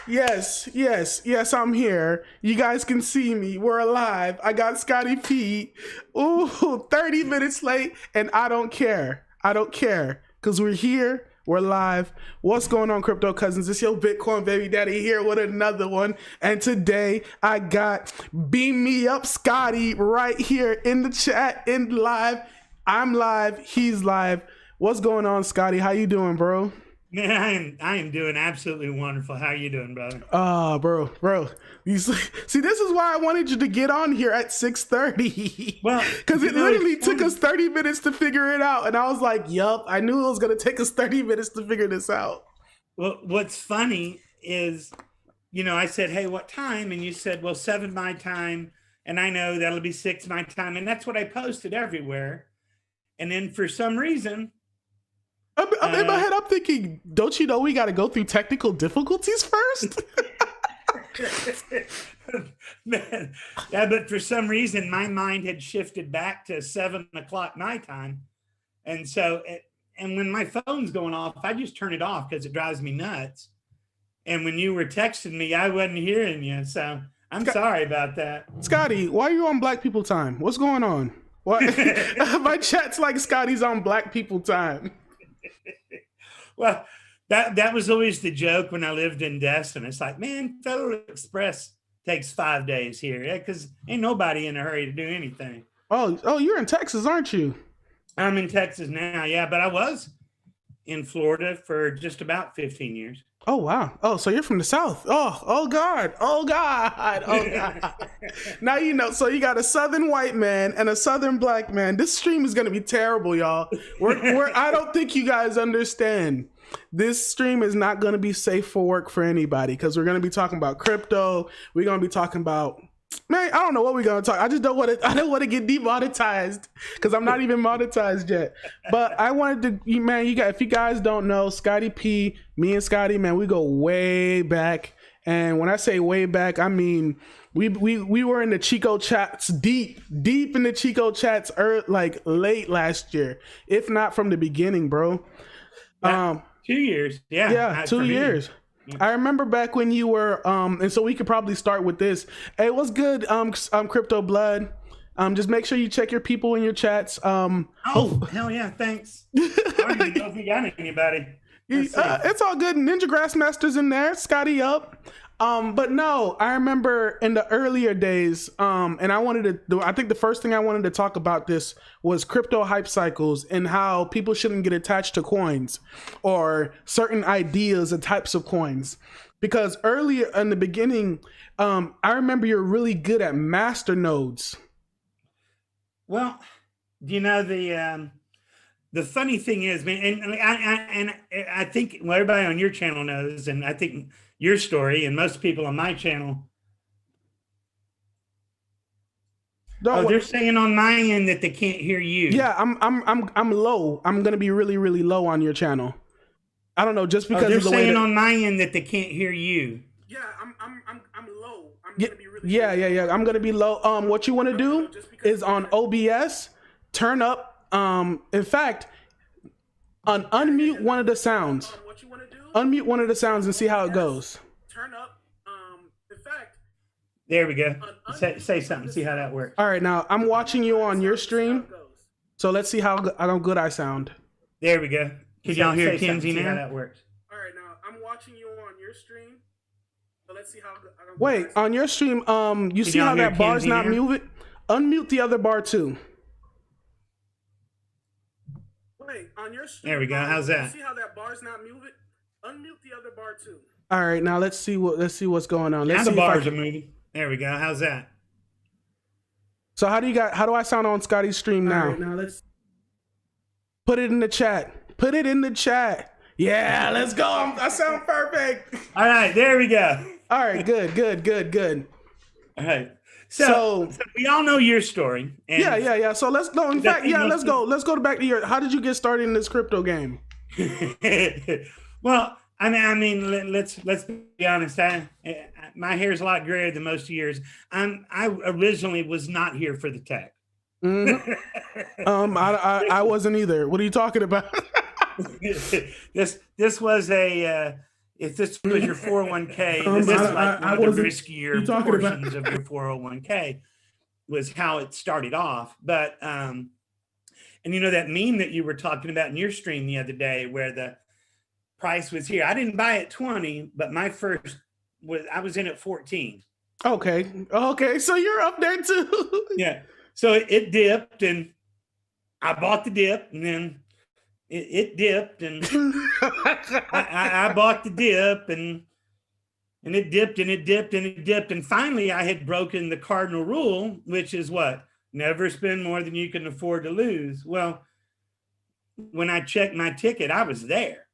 Yes, I'm here. You guys can see me. We're alive. I got Scotty P. Ooh, 30 minutes late, and I don't care. I don't care because we're here. We're live. What's going on, crypto cousins? It's your Bitcoin baby daddy here with another one. And today I got Me Up Scotty right here in the chat, in live. I'm live. He's live. What's going on, Scotty? How you doing, bro? Man, I am doing absolutely wonderful. How are you doing, brother? Bro. You see, this is why I wanted you to get on here at 6:30. Well, because it literally took us 30 minutes to figure it out, and I was like, "Yup, I knew it was gonna take us 30 minutes to figure this out." Well, what's funny is, I said, "Hey, what time?" And you said, "Well, 7 my time," and I know that'll be 6 my time, and that's what I posted everywhere. And then for some reason, I'm in my head, I'm thinking, don't you know we got to go through technical difficulties first? Man, yeah, but for some reason, my mind had shifted back to 7 o'clock my time. And so, and when my phone's going off, I just turn it off because it drives me nuts. And when you were texting me, I wasn't hearing you. So I'm sorry about that. Scotty, why are you on Black People Time? What's going on? What? My chat's like Scotty's on Black People Time. Well, that was always the joke when I lived in Destin. It's like, man, Federal Express takes 5 days here. Yeah, because ain't nobody in a hurry to do anything. Oh, you're in Texas, aren't you? I'm in Texas now, yeah, but I was in Florida for just about 15 years. Oh, wow. Oh, so you're from the South. Oh God. Now you know. So you got a Southern white man and a Southern black man. This stream is going to be terrible, y'all. I don't think you guys understand. This stream is not going to be safe for work for anybody because we're going to be talking about crypto. We're going to be talking about, man, I don't know what we're going to talk. I just don't want to. I don't want to get demonetized because I'm not even monetized yet. But I wanted to, man. If you guys don't know, Scotty P, me and Scotty, man, we go way back. And when I say way back, I mean we were in the Chico chats deep in the Chico chats, like late last year, if not from the beginning, bro. 2 years, yeah, 2 years. I remember back when you were, and so we could probably start with this. Hey, what's good, Crypto Blood? Just make sure you check your people in your chats. Hell yeah, thanks. I don't even know if we got anybody. It's all good. Ninja Grassmaster's in there. Scotty up. But no, I remember in the earlier days, and I think the first thing I wanted to talk about this was crypto hype cycles and how people shouldn't get attached to coins or certain ideas and types of coins. Because earlier in the beginning, I remember you're really good at masternodes. Well, the funny thing is, man, and I think everybody on your channel knows, and I think your story and most people on my channel. They're saying on my end that they can't hear you. Yeah, I'm low. I'm gonna be really, really low on your channel. I don't know, just because they're of the saying on my end that they can't hear you. Yeah, I'm low. I'm gonna be really yeah. I'm gonna be low. What you want to do is on OBS, turn up. In fact, unmute one of the sounds. Unmute one of the sounds and see how it goes. Turn up. In fact. There we go. Say something. See how that works. All right, now I'm watching you on your stream, so let's see how good I sound. There we go. Can y'all hear Kenzie now? See how that works. All right, now I'm watching you on your stream, so let's see how good. Wait, on your stream, you see how that bar's not muted? Unmute the other bar too. Wait, on your stream. There we go. How's that? See how that bar's not muted? Unmute the other bar too. All right, now let's see what's going on. Now the bars are moving. There we go. How's that? So how do I sound on Scotty's stream now? All right, now let's put it in the chat. Put it in the chat. Yeah, let's go. I sound perfect. All right, there we go. All right, good. All right. So we all know your story. And yeah. So let's go. In fact, let's go. Let's go back to your. How did you get started in this crypto game? Well, I mean, let's be honest. My hair's a lot grayer than most of yours. I originally was not here for the tech. Mm-hmm. I wasn't either. What are you talking about? This was a if this was your 401k, this is like one of the riskier portions of your 401k, was how it started off. But and you know that meme that you were talking about in your stream the other day, where the price was here. I didn't buy at 20, but my first I was in at 14. Okay, so you're up there too. Yeah. So it dipped, and I bought the dip, and then it dipped, and I bought the dip, and it dipped, and it dipped, and it dipped, and finally I had broken the cardinal rule, which is what? Never spend more than you can afford to lose. Well, when I checked my ticket, I was there.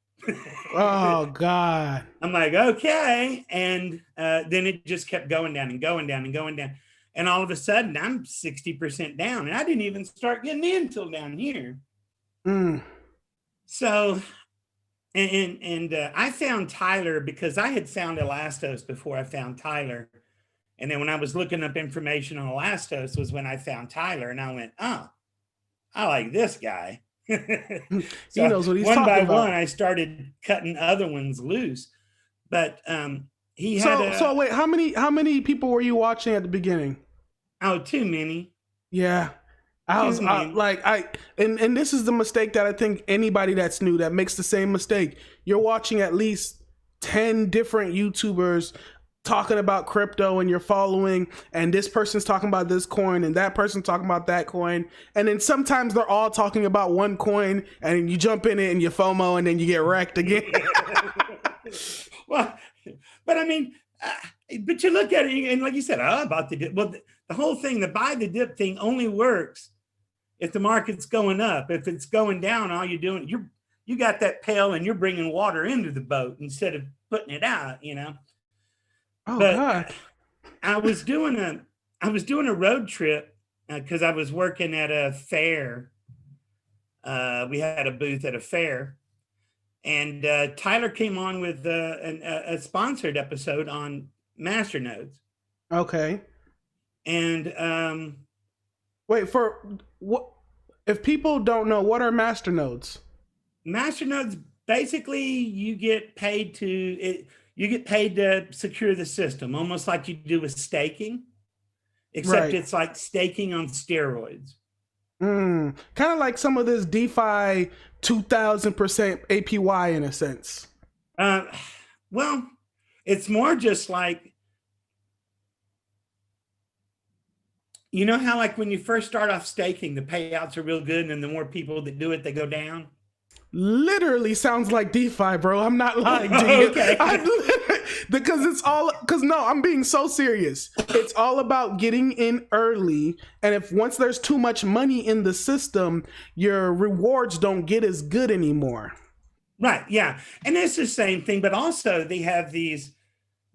Oh God. I'm like, okay. And then it just kept going down and going down and going down. And all of a sudden I'm 60% down, and I didn't even start getting in till down here. So, and I found Tyler because I had found Elastos before I found Tyler. And then when I was looking up information on Elastos was when I found Tyler, and I went, oh, I like this guy. So he knows what he's one talking by about. one, I started cutting other ones loose. But he had so wait, how many people were you watching at the beginning? Oh, too many. Yeah. And this is the mistake that I think anybody that's new that makes the same mistake. You're watching at least 10 different YouTubers talking about crypto, and you're following, and this person's talking about this coin, and that person's talking about that coin, and then sometimes they're all talking about one coin, and you jump in it and you FOMO, and then you get wrecked again. Well, but I mean, but you look at it, and like you said, about the dip. Well, the whole thing, the buy the dip thing only works if the market's going up. If it's going down, all you're doing, you got that pail and you're bringing water into the boat instead of putting it out, you know. Oh, but God. I was doing a road trip because I was working at a fair. We had a booth at a fair, and Tyler came on with a sponsored episode on Masternodes. Okay. And wait, for what? If people don't know, what are Masternodes? Masternodes, basically, you get paid to secure the system, almost like you do with staking, except Right. It's like staking on steroids. Kind of like some of this DeFi 2,000% APY in a sense. Well, it's more just like, you know how like when you first start off staking, the payouts are real good, and then the more people that do it, they go down? Literally sounds like DeFi, bro. I'm not lying to you. Okay. I'm being so serious. It's all about getting in early. And if once there's too much money in the system, your rewards don't get as good anymore. Right. Yeah. And it's the same thing, but also they have these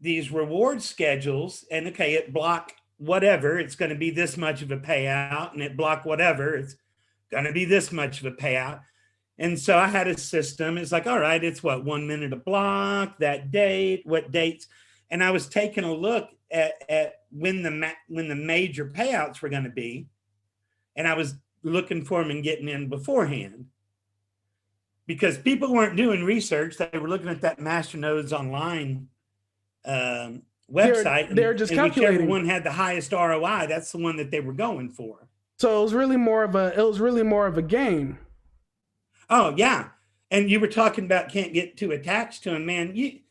reward schedules, and okay, it block whatever, it's going to be this much of a payout, and it block whatever, it's going to be this much of a payout. And so I had a system. It's like, all right, it's what, 1 minute a block, that date, what dates. And I was taking a look at when the major payouts were going to be. And I was looking for them and getting in beforehand. Because people weren't doing research. They were looking at that Masternodes online website. They're just calculating. Whichever one had the highest ROI, that's the one that they were going for. So it was really more of a game. Oh yeah, and you were talking about can't get too attached to them, man. You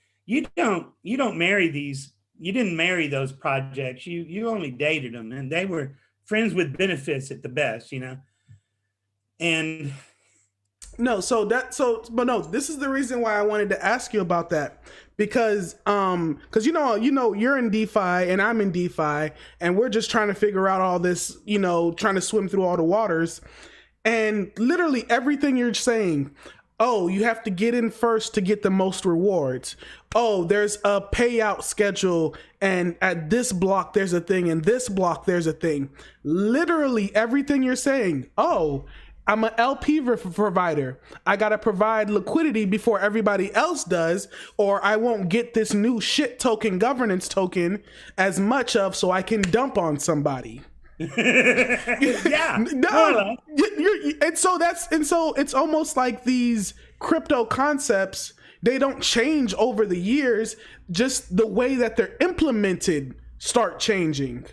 don't marry these. You didn't marry those projects. You only dated them, and they were friends with benefits at the best, you know. And this is the reason why I wanted to ask you about that, because you know you're in DeFi and I'm in DeFi, and we're just trying to figure out all this, you know, trying to swim through all the waters. And literally everything you're saying, oh, you have to get in first to get the most rewards. Oh, there's a payout schedule, and at this block there's a thing, and this block there's a thing. Literally everything you're saying. Oh, I'm an LP provider. I gotta provide liquidity before everybody else does, or I won't get this new shit token, governance token, as much of, so I can dump on somebody. Yeah. And so it's almost like these crypto concepts they don't change over the years. Just the way that they're implemented start changing.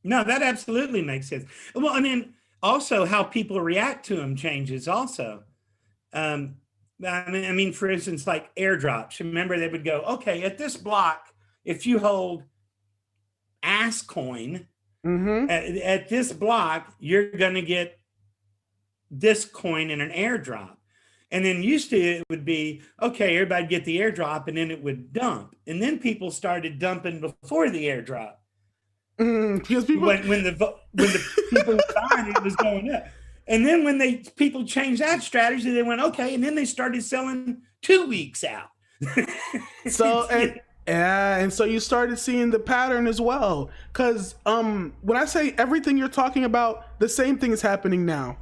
No, that absolutely makes sense. Well, I mean, also how people react to them changes also. I mean, for instance, like airdrops. Remember, they would go, okay, at this block, if you hold ass coin at this block, you're going to get this coin in an airdrop. And then used to it would be, okay, everybody get the airdrop, and then it would dump. And then people started dumping before the airdrop. Because people, when the people were buying, it was going up. And then when people changed that strategy, they went, okay, and then they started selling 2 weeks out. So and so you started seeing the pattern as well. Because when I say everything you're talking about, the same thing is happening now.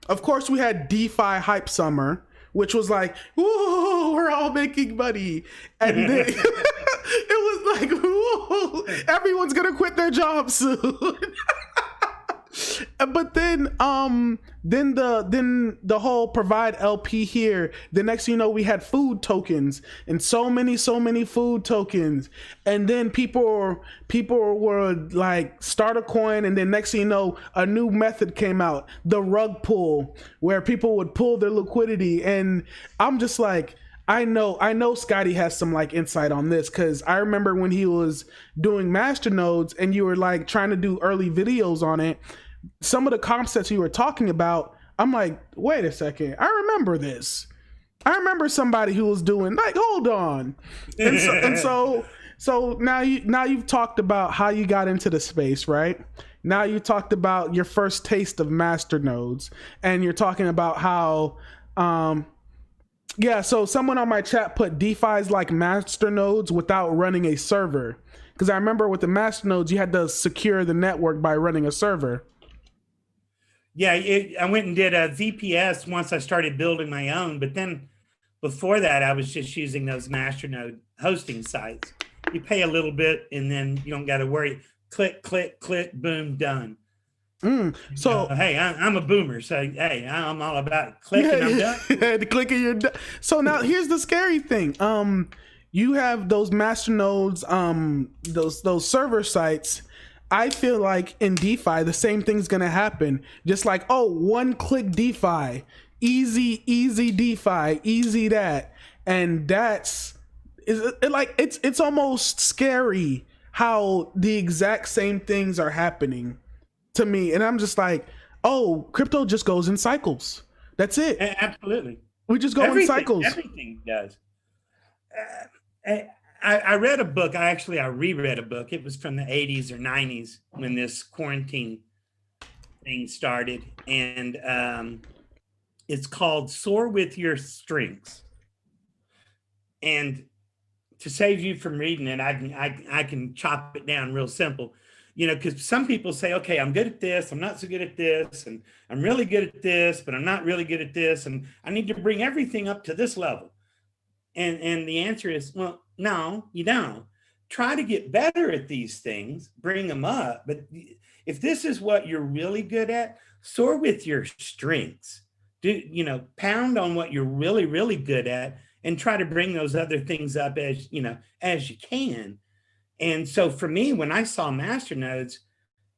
Of course, we had DeFi hype summer, which was like, whoa, we're all making money. And then it was like, whoa, everyone's gonna quit their job soon. But then the whole provide LP here. The next thing you know, we had food tokens and so many food tokens. And then people were like, start a coin, and then next thing you know, a new method came out, the rug pull, where people would pull their liquidity. And I'm just like, I know Scotty has some like insight on this, because I remember when he was doing Masternodes and you were like trying to do early videos on it, some of the concepts you were talking about, I'm like, wait a second, I remember this. I remember somebody who was doing, like, hold on. And so now you've talked about how you got into the space, right? Now you talked about your first taste of Masternodes, and you're talking about how so someone on my chat put DeFi's like Masternodes without running a server. Because I remember with the Masternodes, you had to secure the network by running a server. Yeah, I went and did a VPS once I started building my own. But then before that, I was just using those Masternode hosting sites. You pay a little bit, and then you don't got to worry. Click, click, click, boom, done. So hey, I'm a boomer, so hey, I'm all about clicking. I'm done. The clicking, you're done. So now here's the scary thing. You have those Masternodes, those server sites. I feel like in DeFi, the same thing's gonna happen. Just like, oh, one click DeFi, easy DeFi, easy that, and it's almost scary how the exact same things are happening to me. And I'm just like, oh, crypto just goes in cycles. That's it. Absolutely. We just go in cycles. Everything does. I read a book. I reread a book. It was from the 80s or 90s when this quarantine thing started. And it's called Soar With Your Strengths. And to save you from reading it, I can chop it down real simple. You know, because some people say, okay, I'm good at this, I'm not so good at this, and I'm really good at this, but I'm not really good at this, and I need to bring everything up to this level. And the answer is, well, no, you don't. Try to get better at these things, bring them up. But if this is what you're really good at, soar with your strengths. Pound on what you're really, really good at, and try to bring those other things up as you can. And so for me, when I saw Masternodes,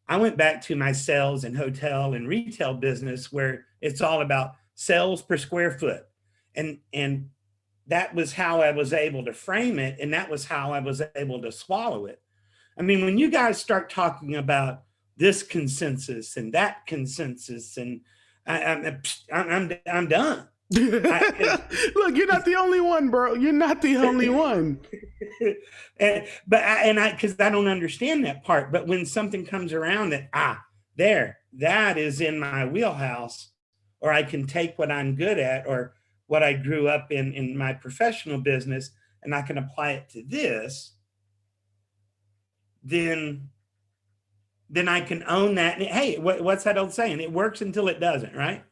I went back to my sales and hotel and retail business, where it's all about sales per square foot. And that was how I was able to frame it. And that was how I was able to swallow it. I mean, when you guys start talking about this consensus and that consensus, and I'm done. Look, you're not the only one, bro. You're not the only one. Because I don't understand that part. But when something comes around that is in my wheelhouse, or I can take what I'm good at, or what I grew up in my professional business, and I can apply it to this, then I can own that. And, hey, what's that old saying? It works until it doesn't, right?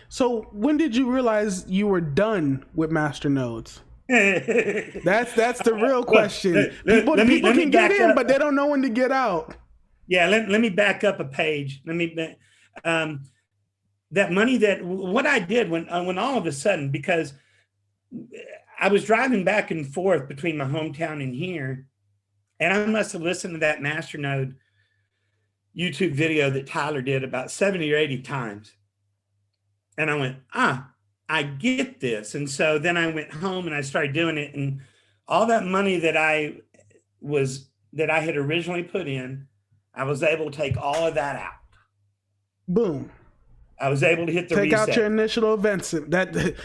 So when did you realize you were done with Masternodes? That's the real question. People can get in, but they don't know when to get out. Yeah, let me back up a page. that money, that what I did when all of a sudden, because I was driving back and forth between my hometown and here, and I must have listened to that Masternode YouTube video that Tyler did about 70 or 80 times. And I went, I get this. And so then I went home and I started doing it. And all that money that I had originally put in, I was able to take all of that out. Boom. I was able to hit the take reset. out your initial investment. That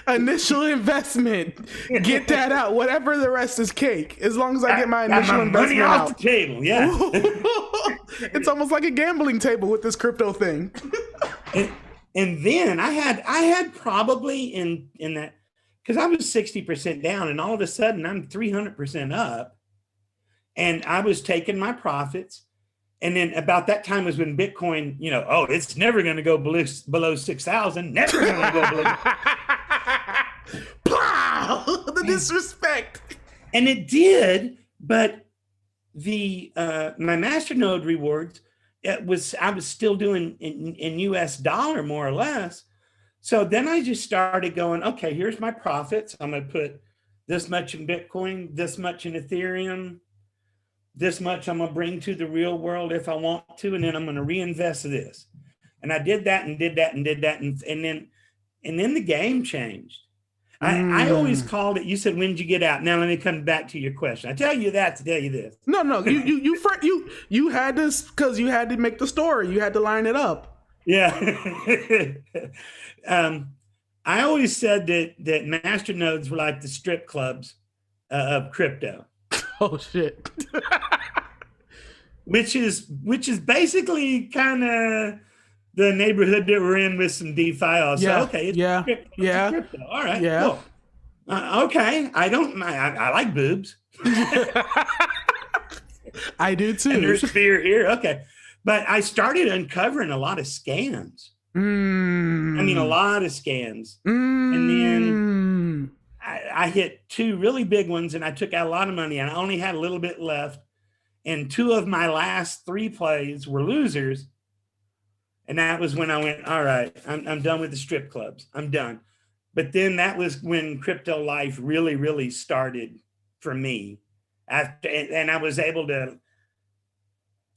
initial investment. Get that out. Whatever the rest is cake. As long as I get my initial investment money off out. the table. Yeah. It's almost like a gambling table with this crypto thing. And then I had probably in that, because I was 60% down, and all of a sudden I'm 300% up, and I was taking my profits. And then about that time was when Bitcoin, it's never going to go below 6,000. Never going to go below. Plow! The disrespect. And it did, but the my Masternode rewards, I was still doing in US dollar more or less. So then I just started going, okay, here's my profits. I'm going to put this much in Bitcoin, this much in Ethereum, this much I'm going to bring to the real world if I want to, and then I'm going to reinvest this. And I did that and did that and did that. And then the game changed. I always called it, you said, when did you get out? Now let me come back to your question. I tell you that to tell you this. No, you had this because you had to make the story. You had to line it up. Yeah. I always said that masternodes were like the strip clubs of crypto. Oh shit. which is basically kind of the neighborhood that we're in with some DeFi also. Yeah, okay. Yeah. Crypto. All right. Yeah. Cool. Okay. I like boobs. I do too. And there's fear here. Okay. But I started uncovering a lot of scams. I mean, a lot of scams. And then I hit two really big ones, and I took out a lot of money, and I only had a little bit left. And two of my last three plays were losers. And that was when I went, all right, I'm done with the strip clubs. I'm done. But then that was when crypto life really, really started for me. And I was able to,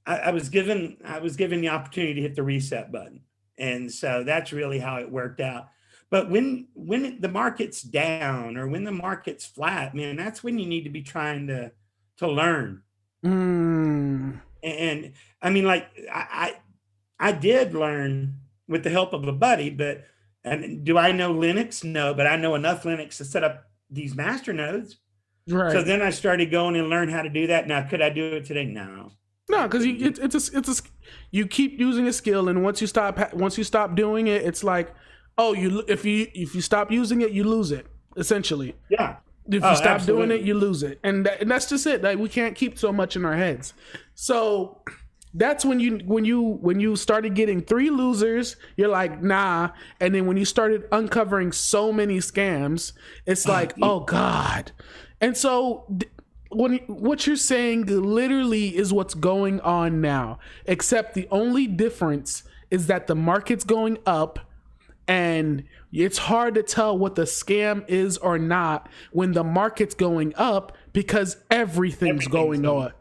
I was given the opportunity to hit the reset button. And so that's really how it worked out. But when the market's down or when the market's flat, man, that's when you need to be trying to learn. And I mean, like I did learn with the help of a buddy, and do I know Linux? No, but I know enough Linux to set up these masternodes. Right. So then I started going and learn how to do that. Now, could I do it today? No. No, because you keep using a skill, and once you stop doing it, it's like, oh, if you stop using it, you lose it, essentially. Yeah. If you stop doing it, you lose it, and that's just it. Like, we can't keep so much in our heads. So that's when you started getting three losers, you're like, nah. And then when you started uncovering so many scams, it's like, oh God. And so what you're saying literally is what's going on now, except the only difference is that the market's going up, and it's hard to tell what the scam is or not when the market's going up, because everything's going up.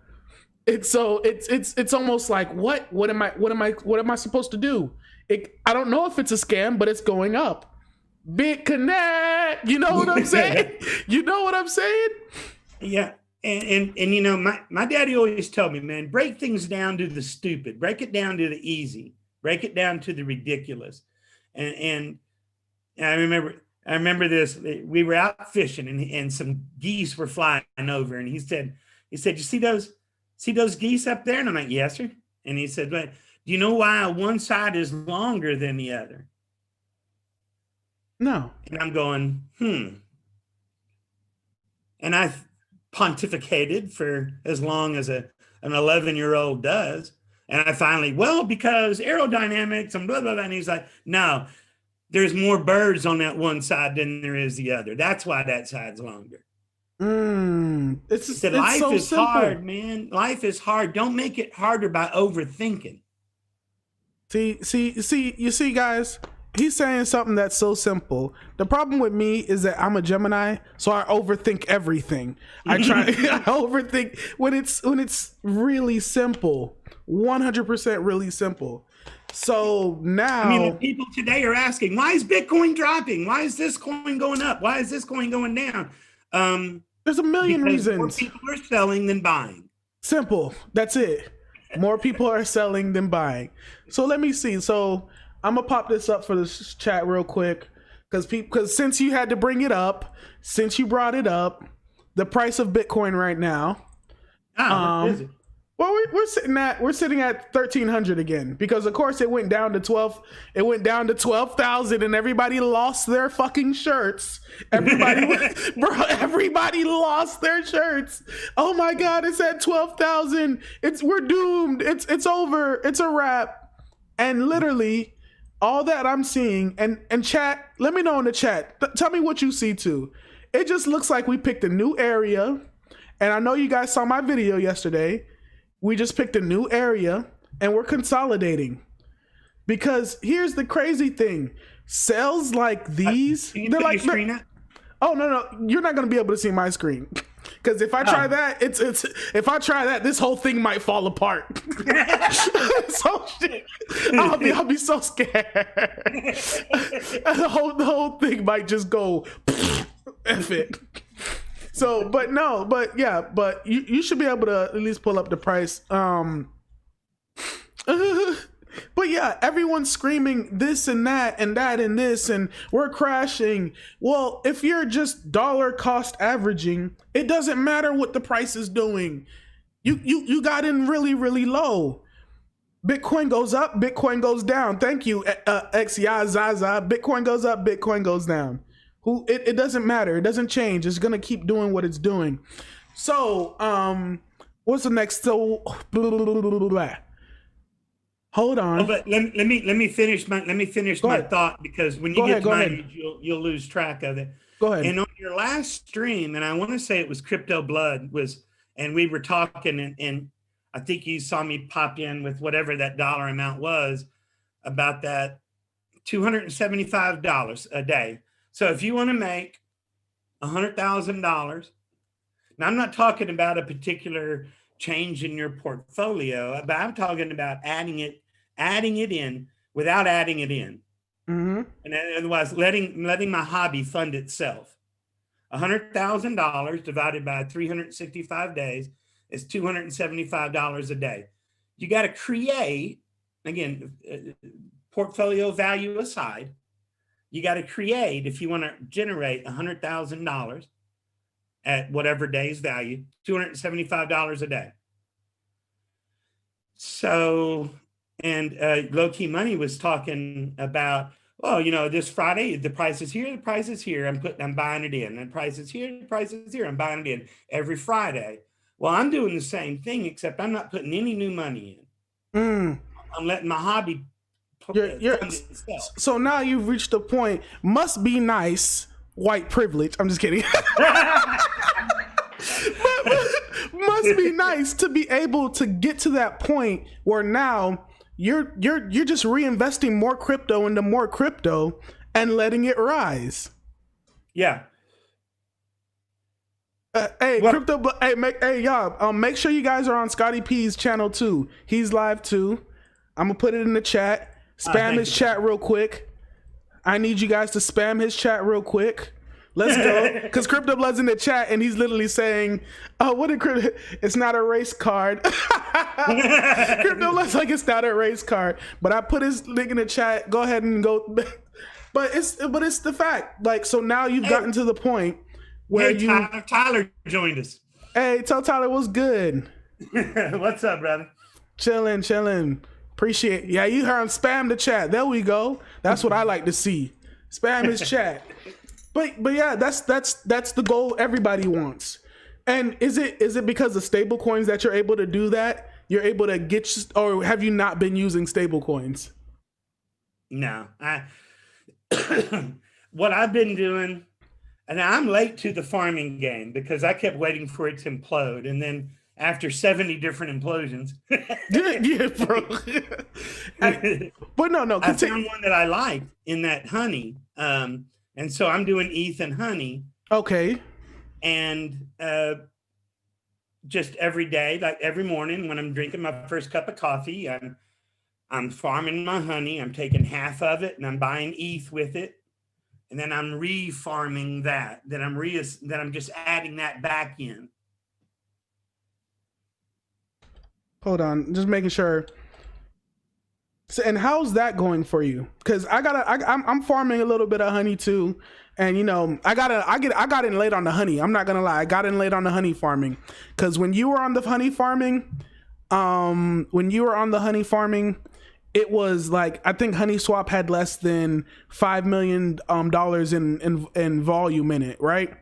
It's almost like, what am I supposed to do? I don't know if it's a scam, but it's going up. Big connect. You know what I'm saying? You know what I'm saying? Yeah. And you know, my daddy always told me, man, break things down to the stupid, break it down to the easy, break it down to the ridiculous. And I remember this. We were out fishing, and some geese were flying over, and he said, you see those geese up there? And I'm like, yes, sir. And he said, but do you know why one side is longer than the other? No. And I'm going, And I pontificated for as long as an 11-year-old does. And I finally, because aerodynamics and blah, blah, blah. And he's like, no, there's more birds on that one side than there is the other. That's why that side's longer. Life so is simple. hard, man. Life is hard. Don't make it harder by overthinking. You see, guys. He's saying something that's so simple. The problem with me is that I'm a Gemini, so I overthink everything. I overthink when it's really simple, 100% really simple. So now, I mean, the people today are asking, why is Bitcoin dropping? Why is this coin going up? Why is this coin going down? There's a million reasons. More people are selling than buying. Simple. That's it. More people are selling than buying. So let me see. So I'm gonna pop this up for the chat real quick, because since you had to bring it up, since you brought it up, the price of Bitcoin right now. What is it? Well, we're sitting at 1,300 again, because of course it went down to 12,000, and everybody lost their fucking shirts. Everybody lost their shirts. Oh my God, it's at 12,000. We're doomed. It's over. It's a wrap. And literally, all that I'm seeing, and chat, let me know in the chat. Tell me what you see too. It just looks like we picked a new area, and I know you guys saw my video yesterday. We just picked a new area and we're consolidating, because here's the crazy thing. Sales like these, they're like, oh no, you're not going to be able to see my screen. Because if I try that, if I try that, this whole thing might fall apart. So shit, I'll be so scared. The whole thing might just go, F it. So, but you should be able to at least pull up the price. But yeah, everyone's screaming this and that and that and this, and we're crashing. Well, if you're just dollar cost averaging, it doesn't matter what the price is doing. You got in really, really low. Bitcoin goes up, Bitcoin goes down. Thank you, Zaza. Bitcoin goes up, Bitcoin goes down. It doesn't matter. It doesn't change. It's gonna keep doing what it's doing. So, what's the next? So, hold on. Oh, but let me finish my thought, because when you get to my age, you'll lose track of it. Go ahead. And on your last stream, and I want to say it was Crypto Blood and we were talking, and I think you saw me pop in with whatever that dollar amount was, about that $275 a day. So if you want to make $100,000, now I'm not talking about a particular change in your portfolio, but I'm talking about adding it in without adding it in. Mm-hmm. And otherwise letting my hobby fund itself. $100,000 divided by 365 days is $275 a day. You got to create, again, portfolio value aside, you got to create, if you want to generate $100,000 at whatever day's value, $275 a day. So, and Low Key Money was talking about, oh, this Friday, the price is here, the price is here. I'm buying it in. And the price is here, the price is here. I'm buying it in every Friday. Well, I'm doing the same thing, except I'm not putting any new money in. I'm letting my hobby. So now you've reached the point. Must be nice, white privilege. I'm just kidding. Must be nice to be able to get to that point where now you're just reinvesting more crypto into more crypto and letting it rise. Yeah. Y'all, make sure you guys are on Scotty P's channel too. He's live too. I'm gonna put it in the chat. Spam his chat real quick. I need you guys to spam his chat real quick. Let's go. Because Crypto Blood's in the chat and he's literally saying, oh, what a crypto. It's not a race card. Crypto Blood's like, it's not a race card. But I put his link in the chat. Go ahead and go. But it's the fact. Like, so now you've gotten to the point where Tyler joined us. Hey, tell Tyler what's good. What's up, brother? Chilling. Appreciate it. Yeah, you heard him spam the chat. There we go. That's what I like to see. Spam his chat. But yeah, that's the goal everybody wants. And is it because of stable coins that you're able to do that? You're able to get, or have you not been using stable coins? No. What I've been doing, and I'm late to the farming game because I kept waiting for it to implode. And then after 70 different implosions. Yeah, bro. But no, I found one that I liked in that honey. And so I'm doing ETH and honey. Okay. And just every day, like every morning when I'm drinking my first cup of coffee, I'm farming my honey. I'm taking half of it and I'm buying ETH with it. And then I'm re-farming that. Then I'm just adding that back in. Hold on, just making sure. So, and how's that going for you? Because I'm farming a little bit of honey too, and I got in late on the honey. I'm not gonna lie, I got in late on the honey farming. Because when you were on the honey farming, it was like, I think HoneySwap had less than $5 million in volume in it, right?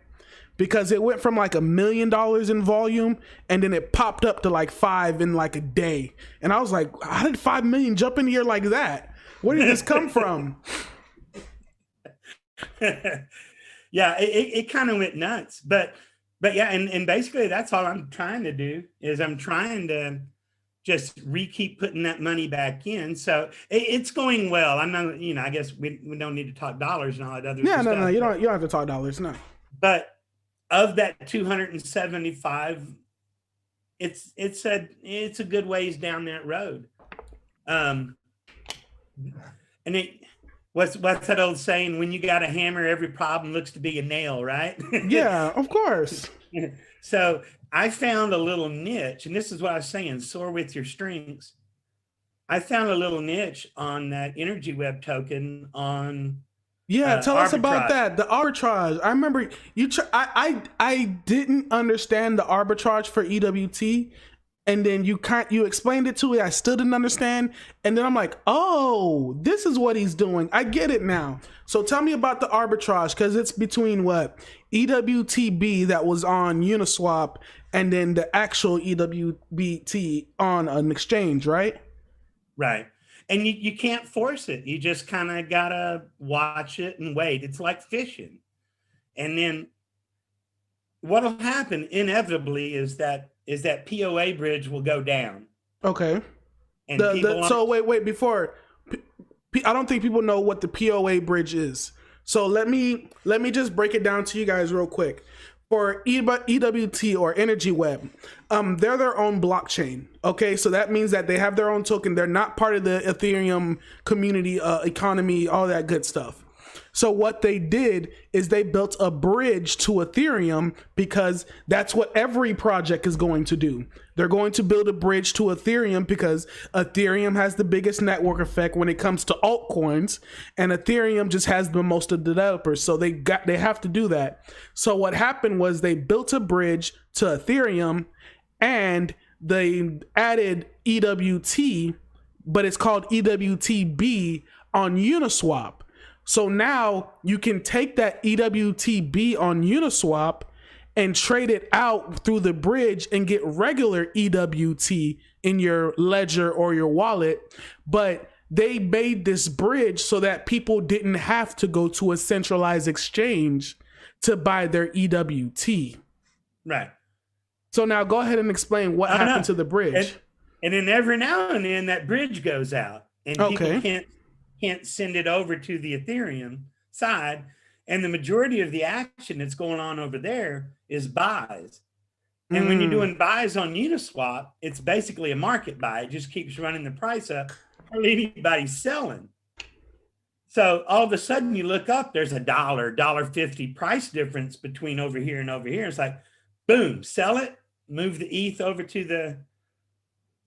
Because it went from like $1 million in volume, and then it popped up to like 5 in like a day. And I was like, how did 5 million jump in here like that? Where did this come from? Yeah, it kind of went nuts. But yeah, and basically that's all I'm trying to do is I'm trying to just keep putting that money back in. So it's going well. I'm not, I guess we don't need to talk dollars and all that other stuff. No, you don't have to talk dollars, no. But of that 275, it's a good ways down that road. And what's that old saying? When you got a hammer, every problem looks to be a nail, right? Yeah, of course. So I found a little niche, and this is what I was saying, soar with your strengths. I found a little niche on that energy web token on tell us about arbitrage. that. The arbitrage. I remember I didn't understand the arbitrage for EWT, and then you explained it to me. I still didn't understand, and then I'm like, oh, this is what he's doing. I get it now. So tell me about the arbitrage, because it's between what EWTB that was on Uniswap and then the actual EWBT on an exchange, right? Right. And you can't force it. You just kind of got to watch it and wait. It's like fishing. And then what'll happen inevitably is that POA bridge will go down. Okay. And so wait, before, I don't think people know what the POA bridge is. So let me just break it down to you guys real quick. For EWT or Energy Web, they're their own blockchain. Okay, so that means that they have their own token. They're not part of the Ethereum community, economy, all that good stuff. So what they did is they built a bridge to Ethereum, because that's what every project is going to do. They're going to build a bridge to Ethereum because Ethereum has the biggest network effect when it comes to altcoins, and Ethereum just has the most of the developers. So they have to do that. So what happened was they built a bridge to Ethereum, and they added EWT, but it's called EWTB on Uniswap. So now you can take that EWTB on Uniswap and trade it out through the bridge and get regular EWT in your ledger or your wallet. But they made this bridge so that people didn't have to go to a centralized exchange to buy their EWT. Right. So now go ahead and explain what happened to the bridge. And then every now and then that bridge goes out, and people can't send it over to the Ethereum side. And the majority of the action that's going on over there is buys. And when you're doing buys on Uniswap, it's basically a market buy. It just keeps running the price up. Hardly anybody's selling. So all of a sudden you look up, there's a $1.50 price difference between over here and over here. It's like, boom, sell it, move the ETH over to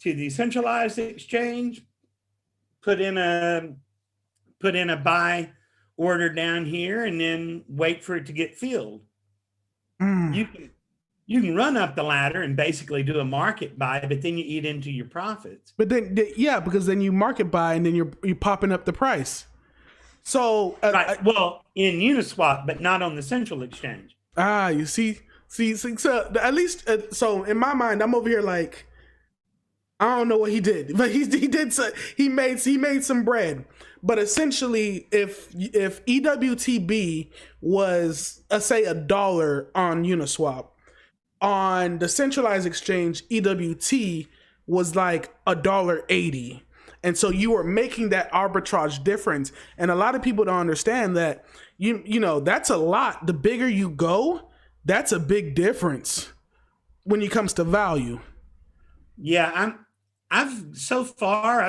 the centralized exchange, put in a buy order down here, and then wait for it to get filled. You can run up the ladder and basically do a market buy, but then you eat into your profits. But then, because then you market buy and then you're popping up the price. So right. Well, in Uniswap, but not on the central exchange. You see. So at least, so in my mind, I'm over here like, I don't know what he did, but he made some bread. But essentially, if EWTB was say $1 on Uniswap, on the centralized exchange, EWT was like $1.80. And so you were making that arbitrage difference. And a lot of people don't understand that, you know, that's a lot. The bigger you go, that's a big difference when it comes to value. Yeah, I've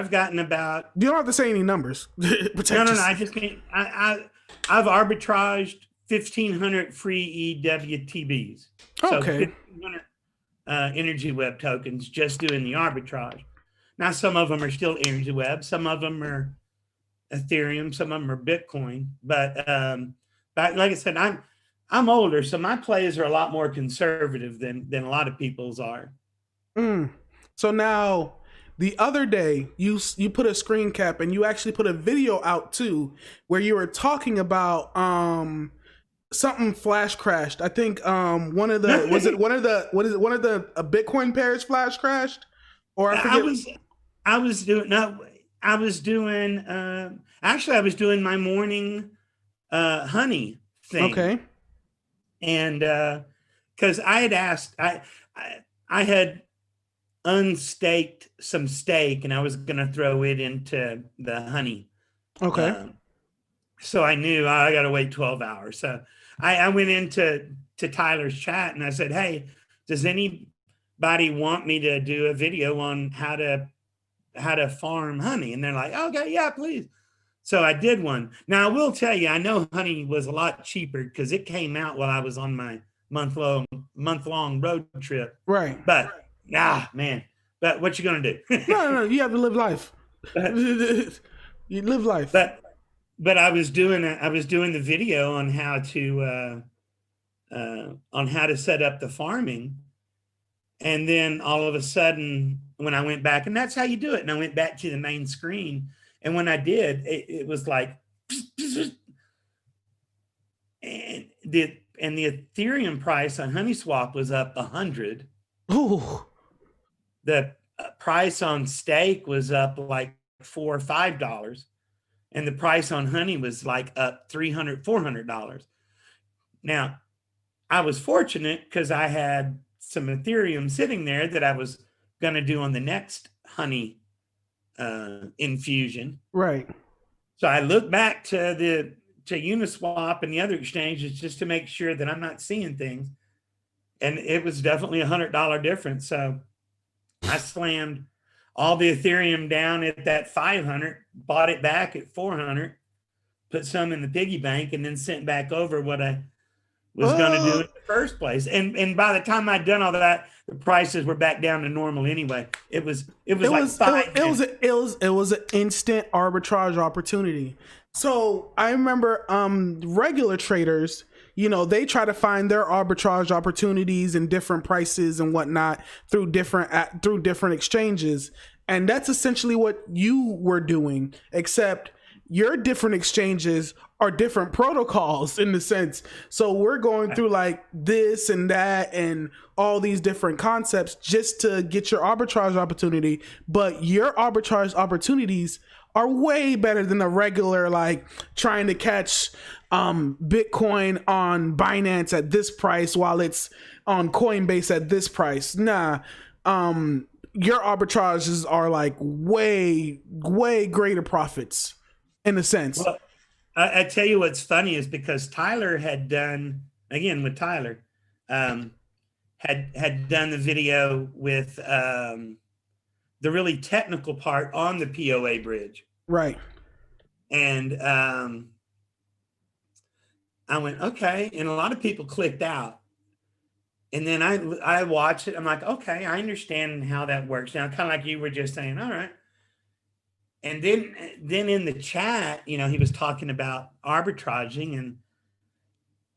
gotten about. You don't have to say any numbers. No. I just can't. I've arbitraged 1,500 free EWTBs. So Okay. 1,500 Energy Web tokens just doing the arbitrage. Now, some of them are still Energy Web, some of them are Ethereum, some of them are Bitcoin. But like I said, I'm older, so my plays are a lot more conservative than a lot of people's are. So now, the other day, you put a screen cap and you actually put a video out too, where you were talking about something flash crashed. I think one of the a Bitcoin pairs flash crashed, or I forget. I was doing my morning honey thing. Okay. And because I had asked, I had unstaked some stake and I was going to throw it into the honey. Okay. So I knew I got to wait 12 hours. So I went into Tyler's chat and I said, hey, does anybody want me to do a video on how to farm honey? And they're like, okay, yeah, please. So I did one. Now I will tell you, I know honey was a lot cheaper because it came out while I was on my month-long road trip. Right. But man. But what you gonna do? No, you have to live life. You live life. But I was doing the video on how to set up the farming. And then all of a sudden, when I went back, and that's how you do it. And I went back to the main screen. And when I did, it was like, and the Ethereum price on HoneySwap was up 100. Ooh. The price on stake was up like $4 or $5. And the price on honey was like up $300, $400. Now, I was fortunate because I had some Ethereum sitting there that I was going to do on the next honey infusion. Right. So I look back to Uniswap and the other exchanges just to make sure that I'm not seeing things. And it was definitely $100 difference. So I slammed all the Ethereum down at that 500, bought it back at 400, put some in the piggy bank, and then sent back over what I was going to do in the first place. And by the time I'd done all that, the prices were back down to normal anyway. It was an instant arbitrage opportunity. So I remember regular traders, you know, they try to find their arbitrage opportunities and different prices and whatnot through different exchanges. And that's essentially what you were doing, except your different exchanges are different protocols in the sense. So we're going through like this and that and all these different concepts just to get your arbitrage opportunity. But your arbitrage opportunities are way better than the regular, like trying to catch Bitcoin on Binance at this price while it's on Coinbase at this price. Nah. Your arbitrages are like way greater profits in a sense. Well, I tell you what's funny is because Tyler had done, again with Tyler, had done the video with the really technical part on the POA bridge. Right. And I went, okay. And a lot of people clicked out. And then I watched it. I'm like, okay, I understand how that works now. Kind of like you were just saying, all right. And then in the chat, you know, he was talking about arbitraging and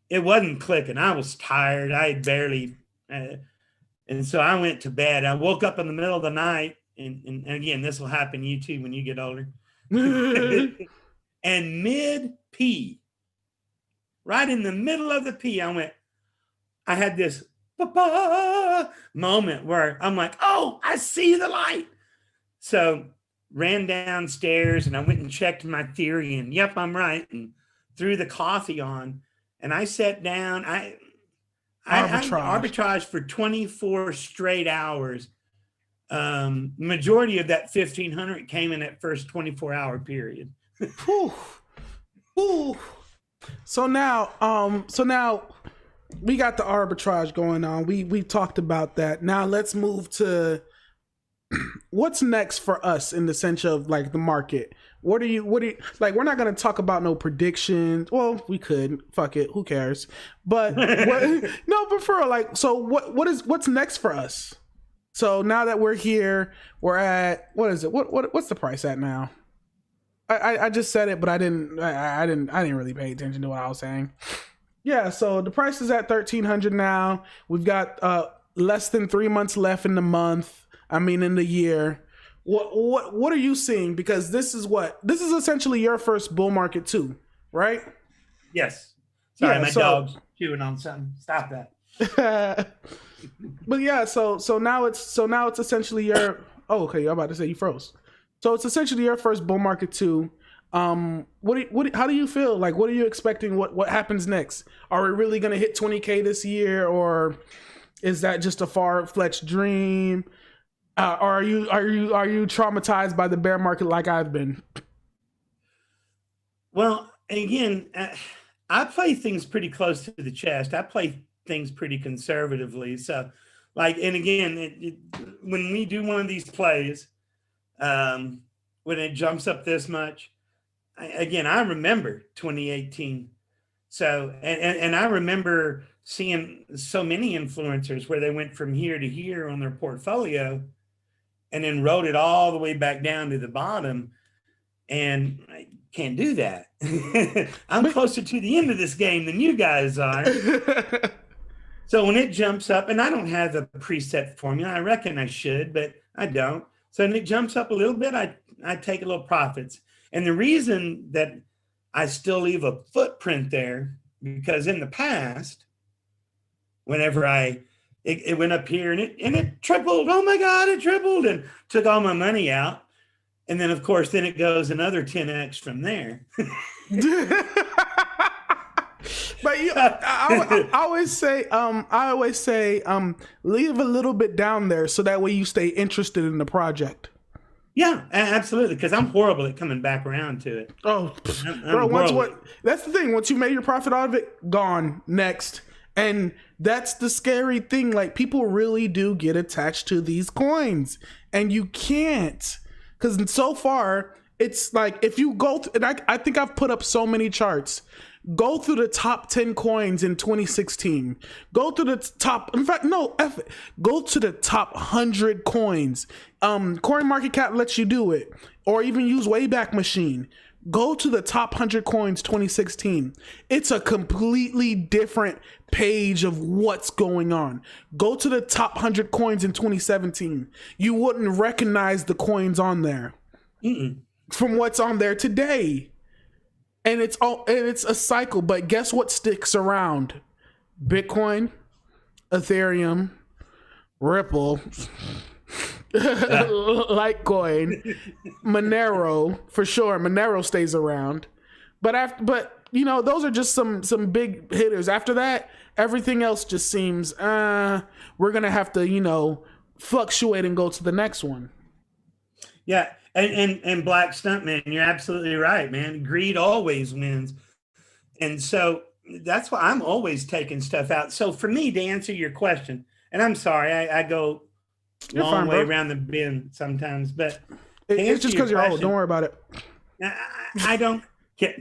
it wasn't clicking. I was tired. I had barely, and so I went to bed. I woke up in the middle of the night and again, this will happen to you too when you get older. And mid-P, right in the middle of the P, I had this moment where I'm like, oh, I see the light. So ran downstairs and I went and checked my theory and yep, I'm right. And threw the coffee on and I sat down. I Arbitrage. arbitraged for 24 straight hours. Majority of that 1,500 came in that first 24-hour period. Whew. Whew. So now we got the arbitrage going on. We talked about that. Now let's move to what's next for us in the sense of like the market. What do you like? We're not going to talk about no predictions. Well, we could. Fuck it. Who cares? But no, but for like, so what's next for us? So now that we're here, we're at, what is it? What's the price at now? I just said it, but I didn't really pay attention to what I was saying. Yeah, so the price is at 1,300 now. We've got less than 3 months left in the year. What are you seeing? Because this is essentially your first bull market too, right? Yes. Sorry, Yeah, my dog's chewing on something. Stop that. But yeah, so now it's essentially your. Oh, okay. You're about to say you froze. So it's essentially your first bull market too. How do you feel? Like, what are you expecting? What happens next? Are we really gonna hit 20K this year, or is that just a far-fetched dream? Or are you traumatized by the bear market like I've been? Well, again, I play things pretty close to the chest. I play things pretty conservatively. So, like, and again, when we do one of these plays, when it jumps up this much, I remember 2018. So, and I remember seeing so many influencers where they went from here to here on their portfolio and then rode it all the way back down to the bottom. And I can't do that. I'm closer to the end of this game than you guys are. So when it jumps up, and I don't have the preset formula, I reckon I should, but I don't. So when it jumps up a little bit, I take a little profits. And the reason that I still leave a footprint there, because in the past, whenever it went up here and it tripled, oh my God, it tripled, and took all my money out. And then of course, then it goes another 10x from there. But I always say, leave a little bit down there so that way you stay interested in the project. Yeah, absolutely. Because I'm horrible at coming back around to it. Oh, bro, that's the thing. Once you made your profit out of it, gone, next. And that's the scary thing. Like, people really do get attached to these coins, and you can't. Because so far, it's like, if you go, and I think I've put up so many charts. Go through the top 10 coins in 2016. Go through the top, in fact, no, F it. Go to the top 100 coins. CoinMarketCap lets you do it. Or even use Wayback Machine. Go to the top 100 coins 2016. It's a completely different page of what's going on. Go to the top 100 coins in 2017. You wouldn't recognize the coins on there from what's on there today. And it's a cycle, but guess what sticks around? Bitcoin, Ethereum, Ripple, Litecoin, Monero, for sure. Monero stays around. But you know, those are just some big hitters. After that, everything else just seems we're gonna have to, you know, fluctuate and go to the next one. Yeah. And Black Stuntman, you're absolutely right, man. Greed always wins. And so that's why I'm always taking stuff out. So for me, to answer your question, and I'm sorry, I go long way around the bend sometimes, but it's just because you're old. Don't worry about it. I don't care.